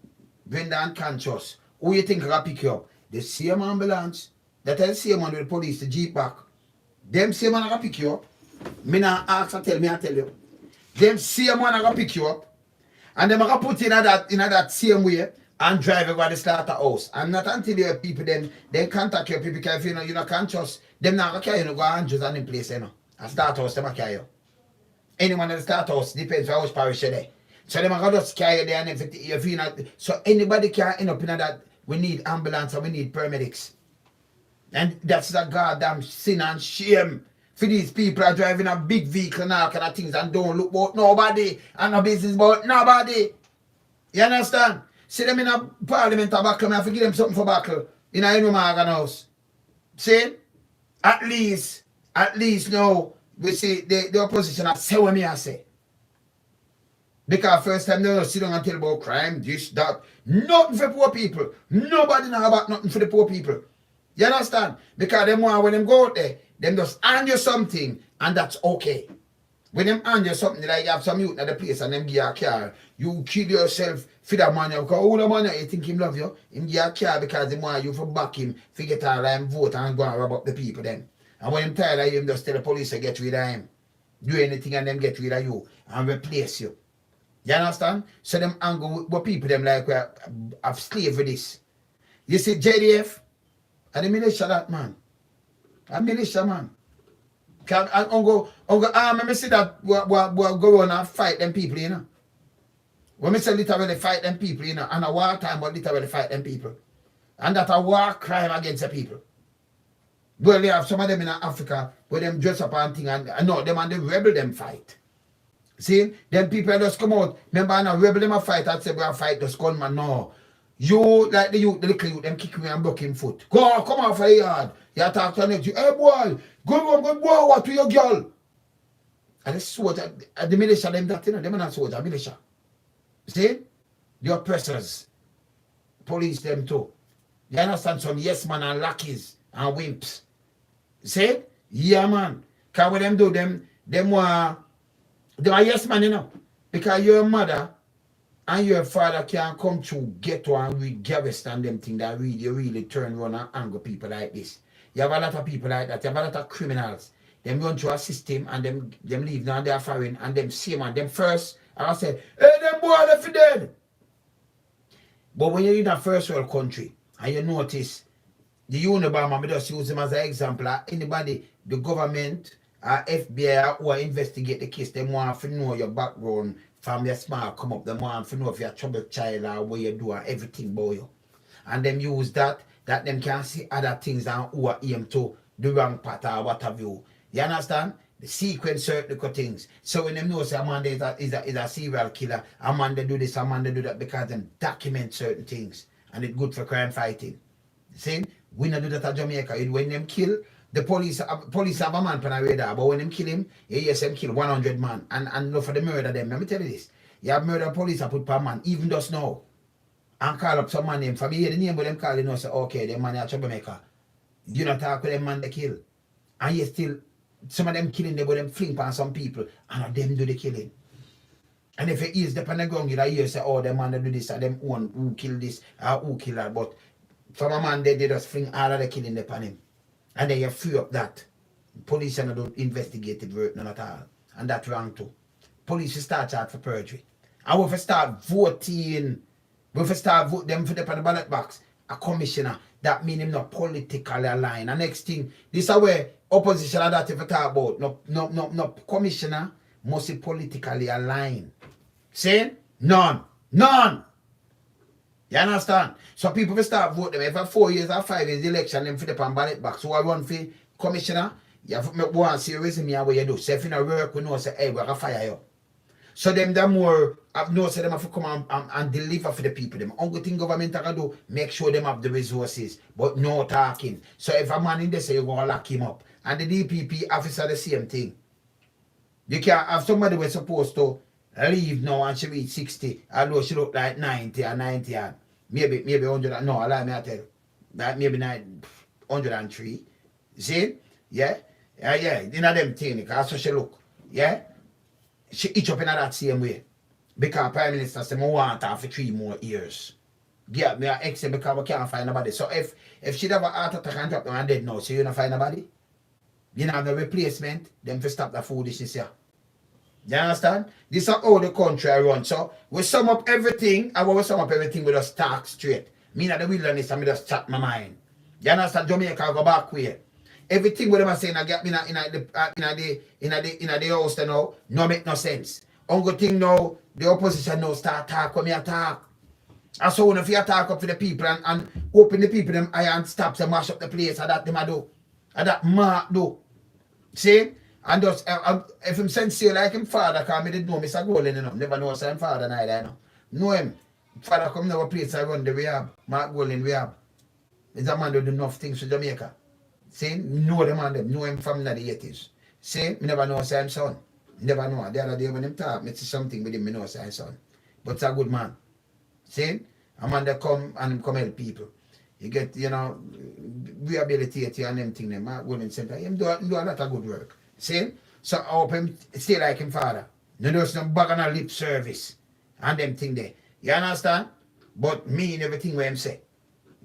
when they're unconscious, who you think will pick you up? The same ambulance, that is the same one with the police, the jeep back. Them same one will pick you up. Me not ask and tell me, I tell you. Them same one will pick you up. And them are put in that same way and drive over the slaughterhouse. And not until your people then contact your people because if you're not conscious, them not going to carry you go and just in place, you know. A slaughterhouse, them carry you. Anyone in the slaughterhouse depends on which parish you're there. So them are going to just carry you there and everything. If you're not, so anybody can end up in that. We need ambulance and we need paramedics. And that's a goddamn sin and shame. For these people are driving a big vehicle and all kind of things and don't look about nobody and no business about nobody. You understand? See them in a parliament a buckle, I have to give them something for buckle in a Edward Morgan house. See? At least now we see the opposition have say what me I say. Because first time they don't sit down and tell about crime, this, that. Nothing for poor people. Nobody know about nothing for the poor people. You understand? Because them want when them go out there, them just hand you something and that's okay. When them hand you something like you have some youth at the place and them give you a car, you kill yourself for that man. Because all the man you think him love you, him give you a car because they want you to back him, forget all him vote and go and rob up the people then. And when him tired of him, just tell the police to get rid of him. Do anything and them get rid of you and replace you. You understand? So them angle what people them like have slave with this. You see JDF? And the militia that man. A militia man. I'm go see that we'll go on and fight them people, you know. When we say literally fight them people, you know, and a war time, but literally fight them people. And that a war crime against the people. Well, they have some of them in Africa where them dress up and thing, and no, them and the rebel them fight. See, them people just come out. Remember, and a rebel them a fight and say we a fight the gunman. No. You, like the youth, the little youth, them kick me and broke him foot. Go on, come off of the yard. You talk to the next, hey boy, go home, go boy, what to your girl? And the soldier, the militia, them that, you know, them are not soldier, militia. See? The oppressors. Police them too. You understand? Some yes man and lackeys and wimps. See? Yeah man. Because what them do, them are yes man, you know. Because your mother and your father can come to ghetto and read Gavest and them thing that you really turn around and anger people like this. You have a lot of people like that. You have a lot of criminals. Them run through a system and them leave now they're foreign and them same and them first. And I say, hey, them boy, they're for dead. But when you're in a first world country and you notice the Unabomber, I just use them as an example. Anybody, the government, FBI, who investigate the case, they want to know your background from your small come up. They want to know if you're a troubled child or what you do and everything about you. And them use that them can see other things and who are aim to the wrong path or what have you. You understand? The sequence certain things. So when them know say a man is a serial killer, a man they do this, a man they do that because them document certain things. And it's good for crime fighting. See? We not do that at Jamaica. When them kill, the police have a man on a radar, but when them kill him, yes, them kill 100 man. And no for the murder them. Let me tell you this. You have murder police I put per man, even just now. And call up some man name. For me, hear the name, but them call, you know, say, okay, them man are troublemaker. You not talk with them man they kill. And you still, some of them killing, they go them fling on some people, and them do the killing. And if it is the on the ground, you hear say, oh, them man they do this, or them one who kill this, or who kill that. But from a man, they just fling all of the killing upon him. And then you free up that. Police don't investigate it work none at all. And that's wrong too. Police will start out for perjury. And we will start voting. We will start vote them for the ballot box. A commissioner. That means him not politically aligned. And next thing, this is where opposition are that if you talk about. No commissioner must be politically aligned. See? None. You understand? So people will start voting them. Every 4 years or 5 years election, them for the ballot box. So I run for commissioner, you have to go and see your resume and what you do. So if you don't work, we know say, hey, we're gonna fire you. So them more know say them have to come and deliver for the people. Them only thing government can do, make sure them have the resources, but no talking. So if a man in there say you're gonna lock him up. And the DPP officer the same thing. You can't have somebody we're supposed to leave now and she reach 60, although she look like 90 or 90 and maybe 100. No, allow me to tell you. That maybe 103. See? Yeah? Yeah. You know them thing, because so she look. Yeah? She itch up in that same way. Because Prime Minister said, I want her for 3 more years. Yeah, me are exit because we can't find nobody. So if she have a heart attack and drop down and dead now, so you don't find nobody? You know the replacement, them to stop the foolishness here. You understand? This is how the country runs. So we sum up everything, and when we sum up everything, we just talk straight. Me in the wilderness and me just chat my mind. You understand? Jamaica go back way. Everything what them are saying in the house now, no make no sense. Only thing now, the opposition now start talk when me attack. And so when if you talk up for the people and open the people them eye and stop them mash up the place, and that them a do. And that Mark do. See? And just if him sincere like him father, because I didn't know Mr. Golden, you know. Never know him father neither, you know. Know him. Father come to our place I run the rehab. Mark Golden rehab. He's a man who do enough things for Jamaica. See? Know the man them. Know him from the 80s. See? Me never know him son. Never know. The other day when him talk, me see something with him, me know him son. But it's a good man. See? A man that come and him come help people. You get, you know, rehabilitate you and them thing them. Mark Golden Center. Him do a lot of good work. See? So I hope him stay like him father. No there's no bag on a lip service. And them thing there. You understand? But mean everything what him say.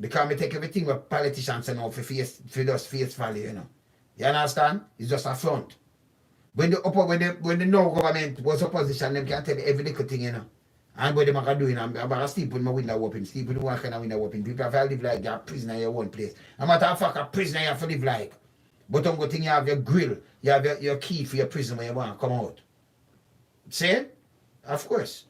Because me take everything what politicians say now for just face value, you know. You understand? It's just a front. When the no government was opposition, them can tell you every little thing, you know. And what they are doing, I'm about to sleep with my window open. Sleep with one kind of window open. People have to live like you're a prisoner in your own place. A matter of fact, a prisoner you have to live like. But I'm going to think you have your grill, you have your key for your prison when you want to come out. See? Of course.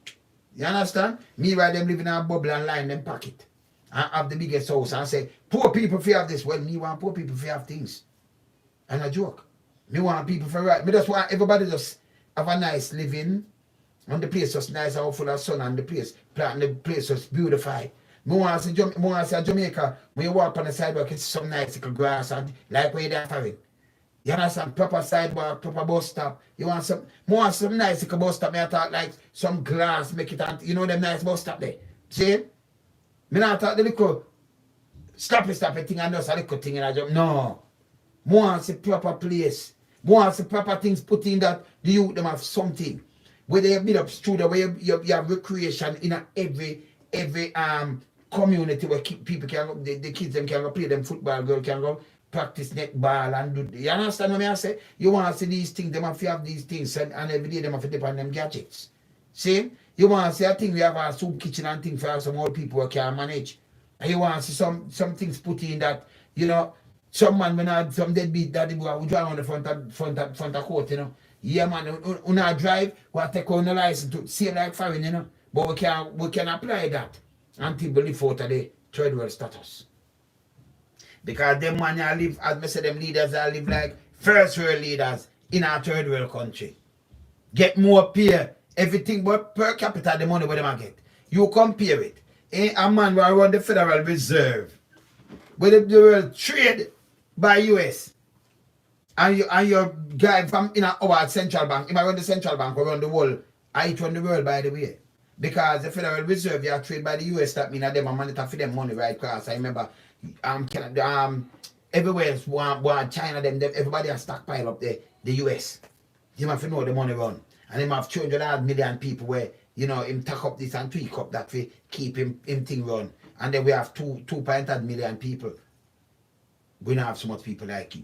You understand? Meanwhile, them living in a bubble and line them pocket. And have the biggest house and say, poor people fear have this. Well, me want poor people fear have things. And a joke. Me want people for right. Me just want everybody just have a nice living. And the place just nice and full of sun and the place just beautified. Me want to see Jamaica, when you walk on the sidewalk, it's some nice little grass and like where they're having. You understand? Proper sidewalk, proper bus stop. You want some nice little bus stop. Me I talk like some glass, make it, and you know them nice bus stop there. See? Me not talk the little stoppy thing and just a little thing and I jump. No. More a proper place. More a proper things put in that the youth them have something. Where they build up studio, where you have recreation in every community where people can go, the kids them can go play them football, girl can go practice netball and do. You understand what I say? You want to see these things, them have to have these things and every day them have to depend on them gadgets. See? You want to see a thing we have a soup kitchen and things for some old people who can manage. And you want to see some things put in that, you know, some man when I some deadbeat daddy boy who drive on the front of court, you know. Yeah man, when I drive, we take on the license to see like foreign, you know. But we can apply that until we live out of the third world status. Because them man I live, as I say, them leaders I live like first world leaders in our third world country. Get more pay. Everything but per capita the money where them get. You compare it. A man will run the Federal Reserve. Where the world trade by US. And your guy from in our central bank, if I run the central bank or run the world, I run the world by the way. Because the Federal Reserve, you are trade by the US, that means that them are monitor for them money, right? Because I remember everywhere else, China, them everybody has stockpile up there, the US. You have to know the money run. And him have 200 million people where, you know, him take up this and tweak up that to keep him thing run. And then we have 2.8 million people. We don't have so much people like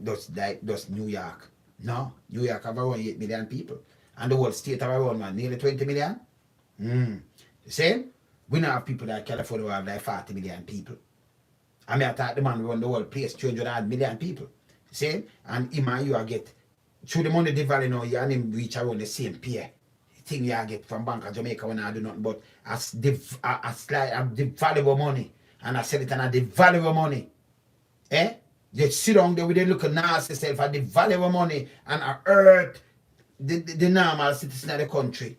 just New York. No, New York have around 8 million people. And the whole state have around, man, nearly 20 million. The same? We don't have people like California who have like 40 million people. I mean, I thought the man run the whole place, 200 million people. Same? And him and you get through the money devalue now, you and him reach around the same pair. Thing you get from Bank of Jamaica when I do nothing but as devaluable money. And I said it and I devaluable money. You sit down there with a look at yourself at devaluable money and I hurt the normal citizen of the country.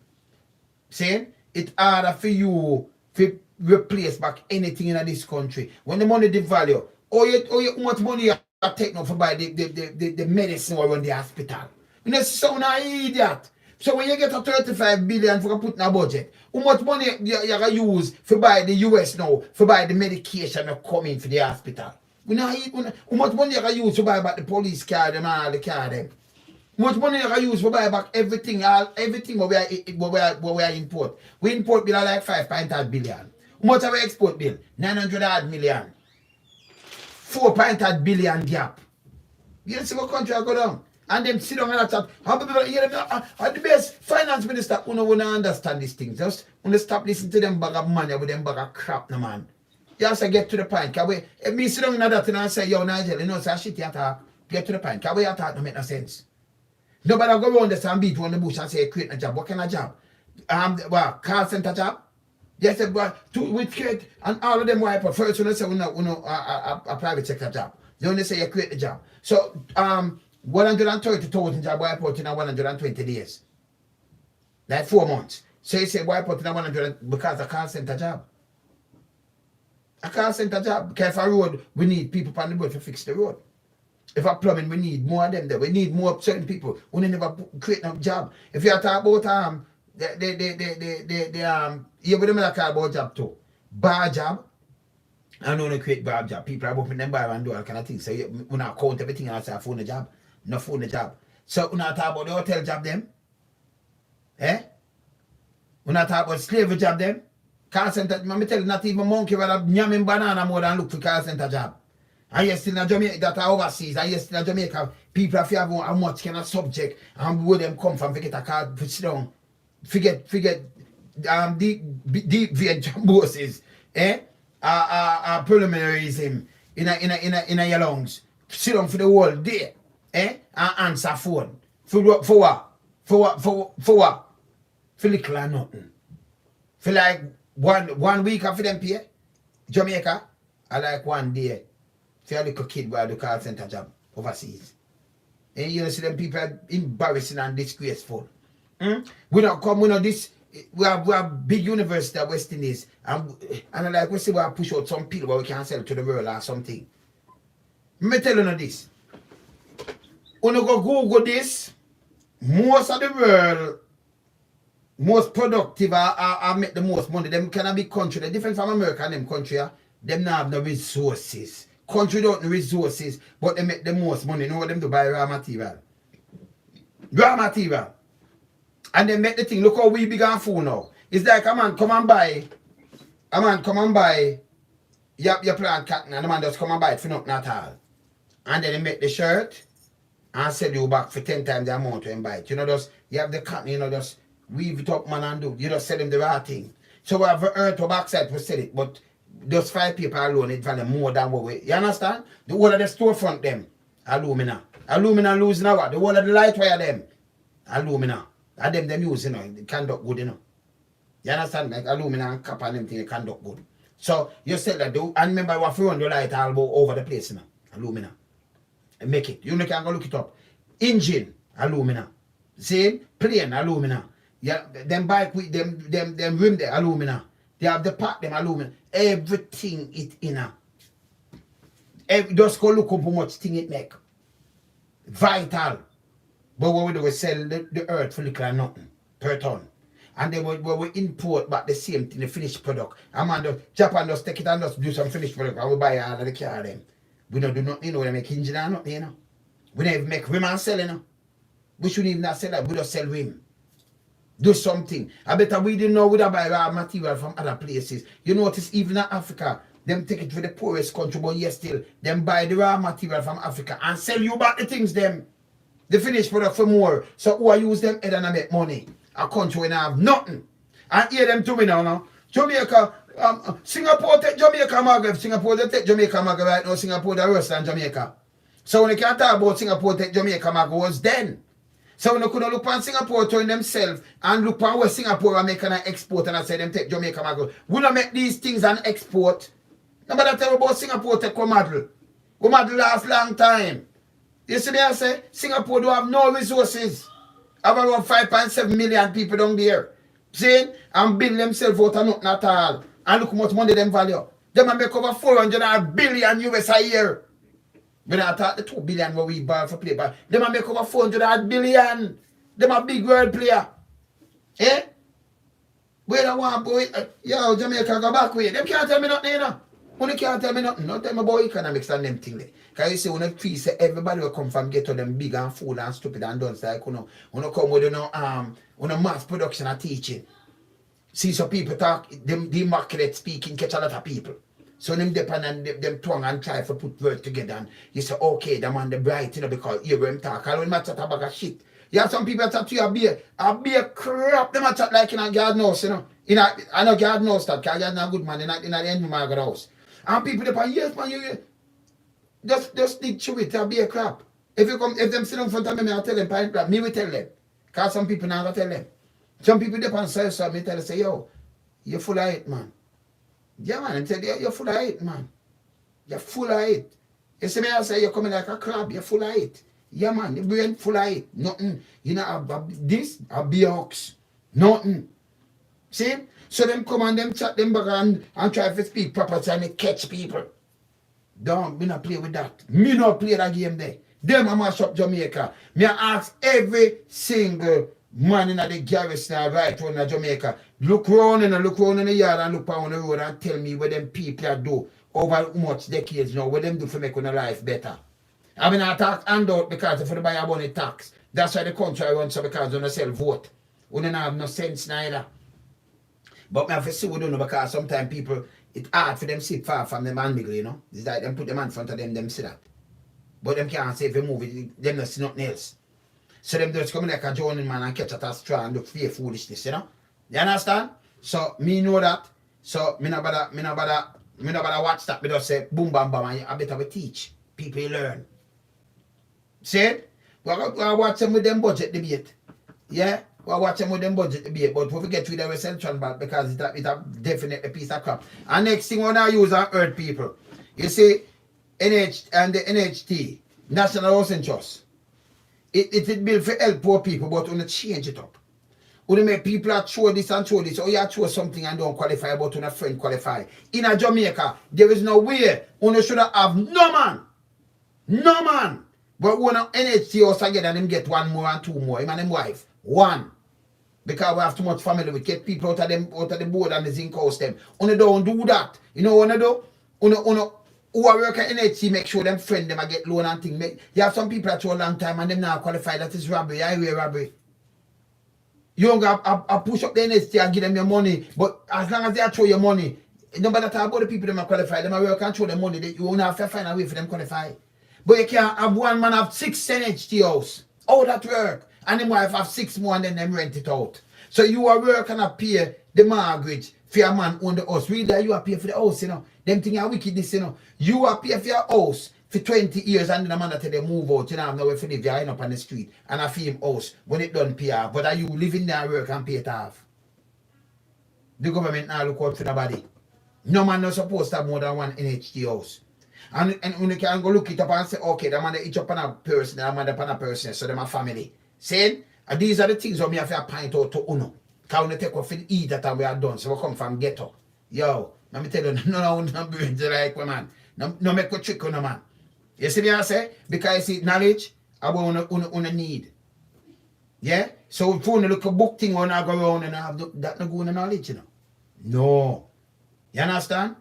See? It's harder for you to replace back anything in this country. When the money devalue, how much money you take now for buy the medicine or run the hospital. You know, so an idiot. So when you get a 35 billion for put in a budget, how much money you gonna use for buy the US now, for buy the medication that come in for the hospital? How much money you gonna use for buy back the police car them and all the car them? How much money you gonna use for buy back everything what we are import? We import bill like 5.8 billion. How much have we export bill? 900 million. 4.8 billion gap. You see what country I go down? And them sit down and chat. How people hear them the best finance minister who don't understand these things. Just want to stop listening to them bag of money with them bag of crap, no man. You have to get to the point. If me sit down in that and I say, yo, Nigel, you know, say shit you talk. Get to the point. Because what you talk don't make no sense. Nobody go around this and beat on the bush and say, create a job. What kind of job? Call center job? Yes, with create, and all of them wipe out. First, when they say, a private sector job. They only say you create the job. So, 130,000 job wipe out in 120 days. Like 4 months. So you say wipe out in 100 because a call center job. A call center job. Because if a road, we need people on the board to fix the road. If a plumbing, we need more of them there. We need more certain people. We never create no job. If you talk about you would never call about job too. Bar job. I don't want to create bar job. People are opening them bar and do all kind of things. So you not count everything and say I phone a job. No phone a job. So we not talk about the hotel job them. We not talk about slavery job them. Call center, I'm telling you, not even monkey will have yamming banana more than look for call center job. And yes, in Jamaica, that are overseas, and yes, in Jamaica, people have how much kind of subject and where them come from, forget a card, sit down, forget deep bosses, preliminarism in your lungs. Sit down for the whole day, and answer phone. For what? For little or nothing. For like one week after them pay. Jamaica, I like 1 day. For a little kid where I do call center job overseas. And you know, see them people are embarrassing and disgraceful. We don't come, we know this. We have big university at West Indies. And like we see we push out some people where we can sell to the world or something. Let me tell you this. When you go Google this, most of the world, most productive are make the most money. Them kind of big country. They're different from America and them country. Them not have no resources. Country don't have resources, but they make the most money. You know what them do? Buy raw material. Raw material. And they make the thing. Look how we big and full now. It's like a man come and buy. Your plant cotton and the man just come and buy it for nothing at all. And then they make the shirt and sell you back for 10 times the amount when you buy it. You know, just you have the cotton, you know, just weave it up, man, and do. You just sell them the raw thing. So we have the earth or backside to sell it, but just 5 people alone, it value more than what we. You understand? The whole of the storefront them, alumina. Alumina losing what? The whole of the light wire them, alumina. And them use, you know, it conduct good, you know. You understand? Like alumina and copper and them thing, it conduct good. So you sell that, and remember what you run the light all over the place, you know, alumina. And make it. You can go look it up. Engine, alumina. See? Plane, alumina. Yeah, them bike with them rim there, alumina. They have the part, them alumina. Everything it in a. Just go look up how much thing it make. Vital. But what we do, we sell the earth for little and nothing per ton. And then we import back the same thing, the finished product. And man, Japan just take it and just do some finished product and we buy all of the car them. We don't do nothing, you know, we make engine and nothing, you know. We don't even make rim and sell, you know. We shouldn't even sell that, we just sell rim. Do something. I better we didn't know we don't buy raw material from other places. You notice even in Africa, them take it for the poorest country, but yes still, them buy the raw material from Africa and sell you back the things them. The finished product for more. So who I use them head and I make money. A country when I have nothing. And hear them to me now. Jamaica, Singapore take Jamaica Maghreb. Singapore they take Jamaica Maghreb right now. Singapore they worse than Jamaica. So when you can't talk about Singapore take Jamaica Maghreb was then. So when you could look on Singapore turn themselves and look on where Singapore are making an export and I say them take Jamaica Maghreb. We don't make these things and export. Nobody tell about Singapore take a model. We model last long time. You see me I say, Singapore do have no resources. Have around 5.7 million people down there. See? And build themselves out of nothing at all. And look how much money them value. Them make over 400 billion US a year. When I talk the 2 billion where we borrow for play, but them make over 400 billion. Them a big world player. Eh? Where I want boy, yo, Jamaica go back way. Them can't tell me nothing, you know. When you can't tell me nothing, not tell me about economics and them thing. Because you see, when you feel say everybody will come from ghetto them big and fool and stupid and dunce like when you come with mass production and teaching. See some people talk, them the market speaking catch a lot of people. So them depend on them tongue and try to put words together and you say, okay, the man the bright, you know, because you hear him talk. And when you chat about a shit. You have some people that chat to you a beer crap, them chat like in a garden house, you know. I know garden house that, because you're a good man in the end of my house. And people depend, yes man, you just stick to it and be a crap. If them sit in front of me, I'll tell them pint crap. Me will tell them. Because some people never tell them. Some people depend say so me tell them say, yo, you're full of it, man. Yeah man, tell you you're full of it, man. You're full of it. You see me I say you're coming like a crab, you're full of it. Yeah man, the brain full of it. Nothing. You know this a be ox. Nothing. See? So them come and them chat them back and try to speak proper and they catch people. Don't me not play with that. Me not play that game there. Them a mash up Jamaica. Me ask every single man in the garrison right around Jamaica. Look round in the yard and look on the road and tell me what them people do over how much decades now, what them do for make their life better. I mean I talk handout because if you buy a money tax. That's why the country runs so because they don't sell vote. We don't have no sense neither. But I have to see what we do because sometimes people, it's hard for them sit far from them man bigger, you know. It's like them put them in front of them see that. But them can't say if they move it, them not see nothing else. So them just come like a joining man and catch at a straw and look for foolishness, you know. You understand? So me know that. So me no bother watch that. Me just say boom bam bam and I better we teach. People learn. See? We watch them with them budget debate. Yeah? we're watching with them budget debate, but we get rid of the central bank because it's a definite a piece of crap. And next thing when I use and hurt people, you see, NH and the NHT, National Housing Trust, it built for help poor people, but when change it up. When make people are throw this and throw this, or you throw something and don't qualify, but when a friend qualify. In a Jamaica, there is no way when should have no man. No man. But when NHT house again and them get one more and two more, him and them wife. One. Because we have too much family, we get people out of the board and the zinc house them. When don't do that. You know what I do? Who are working at NHT, make sure them friend them I get loan and thing. You have some people that throw a long time and them now qualify. That is robbery, highway robbery. You don't I push up the NHT and give them your money, but as long as they throw your money, nobody talk about the people that are qualified, them are work and throw the money, you won't have to find a way for them qualify. But you can't have one man have 6 NHT house. All that work. And them wife have 6 more and then them rent it out. So you are working and pay the mortgage for your man own the house. Really, you are pay for the house, you know. Them thing are wickedness, you know. You are pay for your house for 20 years and then the man that tell them move out, you know, have nowhere for live, you end up on the street and I fee him house when it done pay off. But are you living there and work and pay it off? The government now look out for nobody. No man not supposed to have more than one NHT house. And when you can go look it up and say, okay, the man they each up on a person, the man upon a person, so them a family. Saying, and these are the things that we have to point out to Uno. Because we take off and eat that and we are done. So we come from ghetto. Yo, let me tell you, no brains like man. No make a trick on a man. You see me I say? Because you see knowledge about una need. Yeah? So if you look a book thing when I go around and I have that no good knowledge, you know. No. You understand?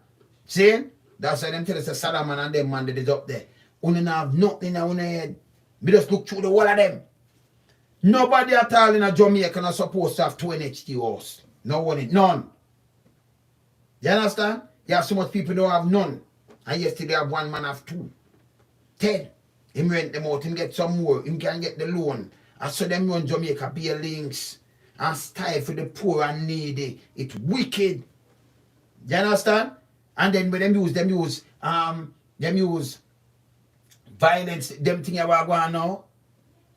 Saying? That's why them tell us Solomon and them man that is up there. Una have nothing in una head. We just look through the whole of them. Nobody at all in a Jamaica not supposed to have 2 NHT house. No one, none. You understand? You have so much people don't have none. And yesterday have one man have 2. 10. Him rent them out, him get some more, him can get the loan. And so them run Jamaica pay links and style for the poor and needy. It's wicked. You understand? And then when them use violence, them thing you are going now,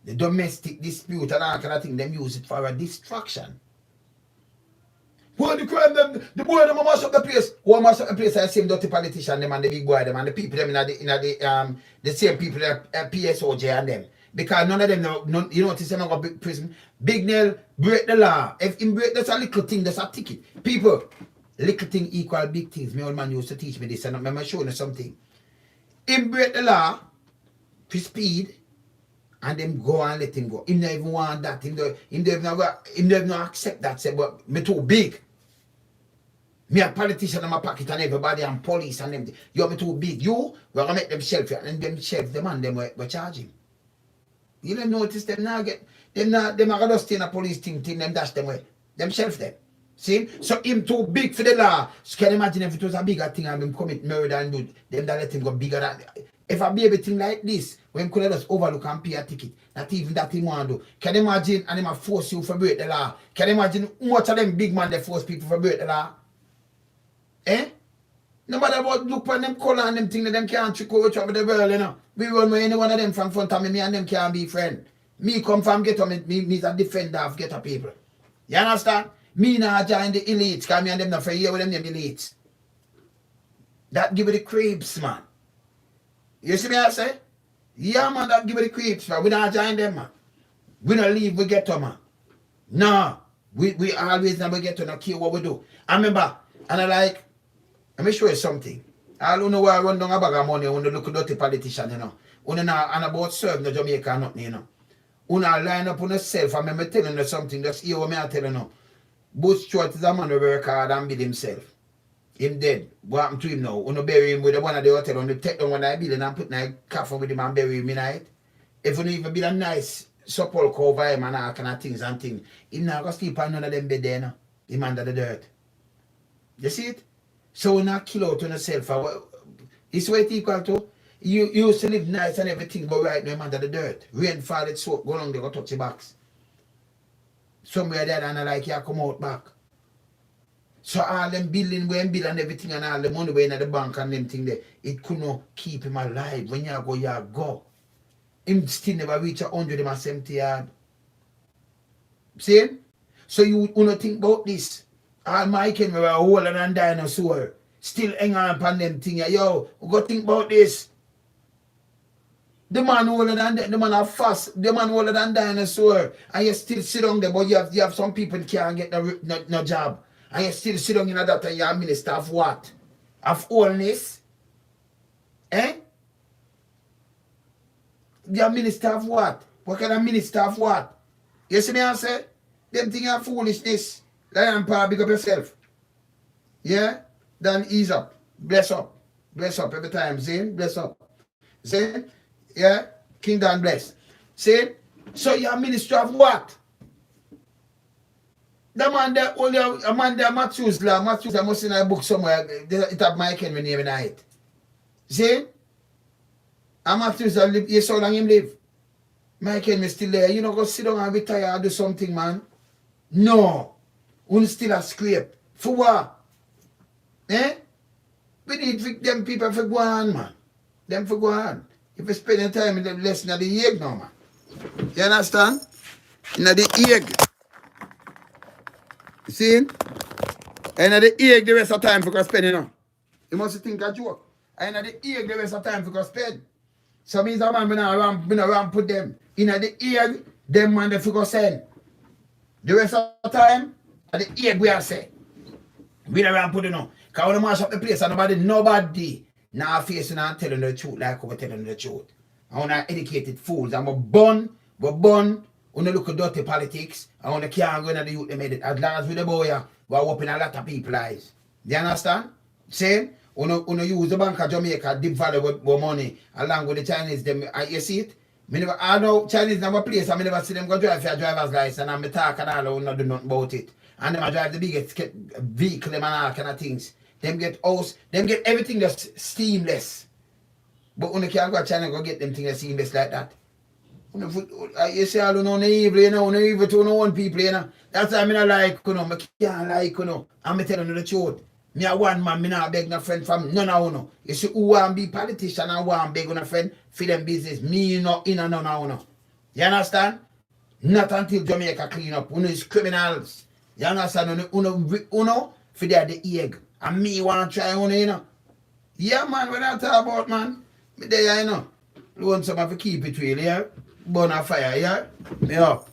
the domestic dispute and all kind of thing, them use it for a distraction. Who the crime them, the boy them mash up the place. Who mash up the place are the same dirty politician them and the big boy them and the people them the same people that PSOJ and them. Because none of them you notice them not go prison. Big Nail break the law. If him break that's a little thing, that's a ticket. People, little thing equal big things. My old man used to teach me this and I'm showing you something. Him break the law for speed and them go and let him go. Him don't even want that. Him don't even accept that. Say, but me too big. Me a politician in my pocket and everybody and police and them. You me too big. You, we're going to make them shelf you. And them shelf them and them we're charging. You don't notice them now get, them are going to stay in a police thing, them dash them way. Them shelf them. See? So him too big for the law. So can you imagine if it was a bigger thing and him commit murder and do, them that let him go bigger than, if I be everything like this, when could I just overlook and pay a ticket, not even that he want to do. Can you imagine and him force you for break the law? Can you imagine how much of them big man they force people for break the law? Eh? No matter what look on them color and them thing that them can't trick out over the world, you know. We run with any one of them from front of me and them can't be friend. Me come from ghetto, me a defender of ghetto people. You understand? Me not join the elites, because me and them not for here with them elites. That give me the creeps, man. You see me I say? Yeah, man, that give me the creeps, man. We not join them, man. We don't leave, we ghetto, man. No. We always never get to not care what we do. I remember, and I like, let me show you something. I don't know where I run down a bag of money when you look at dirty politician, you know. When you and about serve the Jamaica or nothing, you know. When I line up on yourself, I remember telling you something, just hear what I tell you now. Bush Stewart is a man who work hard and build himself. Him dead. What happened to him now? When you bury him with the one of the hotel, when you take down one of the building and put a coffin with him and bury him in it. If you even build a nice support cover him and all kind of things and things, him not going to sleep on none of them bed there, no. Him under the dirt. You see it? So we not kill out on yourself. It's what it equal to. You used to live nice and everything, but right now I'm under the dirt. Rain fall, it's soak, go along there, go touch your backs. Somewhere there and I like you come out back. So all them building where him build and everything and all the money way in the bank and them thing there, it could not keep him alive. When you go. Him still never reach 170 yard. See? So you not think about this. All my kin were older than dinosaur. Still hang on upon them thing. Yo, we go think about this. The man older than the man are fast. The man older than dinosaur. And you still sit on there, but you have some people can't get no job. And you still sit on in that and you're a minister of what? Of wholeness? Eh? You're a minister of what? What kind of minister of what? You see me I say? Them things are foolishness. Lion power, big up yourself. Yeah? Then ease up. Bless up. Bless up every time. Zane, bless up. Zane? Yeah? King Dan bless. See? So you're a minister of what? The man there, only a man there, Matthews must in a book somewhere. It have my name in it. See? And Matthews, you saw long him live. My Ken is still there. You know, go sit down and retire and do something, man. No. We still a scrape. For what? Eh? We need them people for go on, man. Them for go on. If you spend your time in the lesson of the egg now, man. You understand? In the egg. See? And the egg the rest of time for spend, you know. You must think a joke. And the egg the rest of time for spend. So means a man been around put them. In the egg, them man they figure send. The rest of the time, at the egg we are say. We don't around put it on. Because when I mash up the place and nobody now facing and telling the truth like we're telling the truth. I want to educated fools. I'm a bun, when you look at dirty politics, I want to can't go into the youth they made it. As long as we the boy, we're whooping a lot of people's eyes. Do you understand? Same? When you use the Bank of Jamaica, devalue with money, along with the Chinese, them, you see it? I know Chinese never place, I never see them go drive for a driver's license, and I'm talking all, I not do nothing about it. And them I drive the biggest vehicle, them and all kind of things. Them get house, them get everything that's steamless. But when you can't go to China, go get them things that's seamless like that. You say, I don't know, evil, you know, evil to no one people, you know. That's why I don't like, you know, I can't like, you know. I'm telling you the truth. Me a one man, me not beg no friend from none of you. You see, who want be politician and want beg no friend for them business. Me not in and none of you. You understand? Not until Jamaica clean up. Uno is criminals. You understand? Uno for the egg. And me want to try uno, you know. Yeah, man, what I talk about, man. Me there, you know. Lonesome have to keep it real, yeah? Burn a fire, yeah? Me up.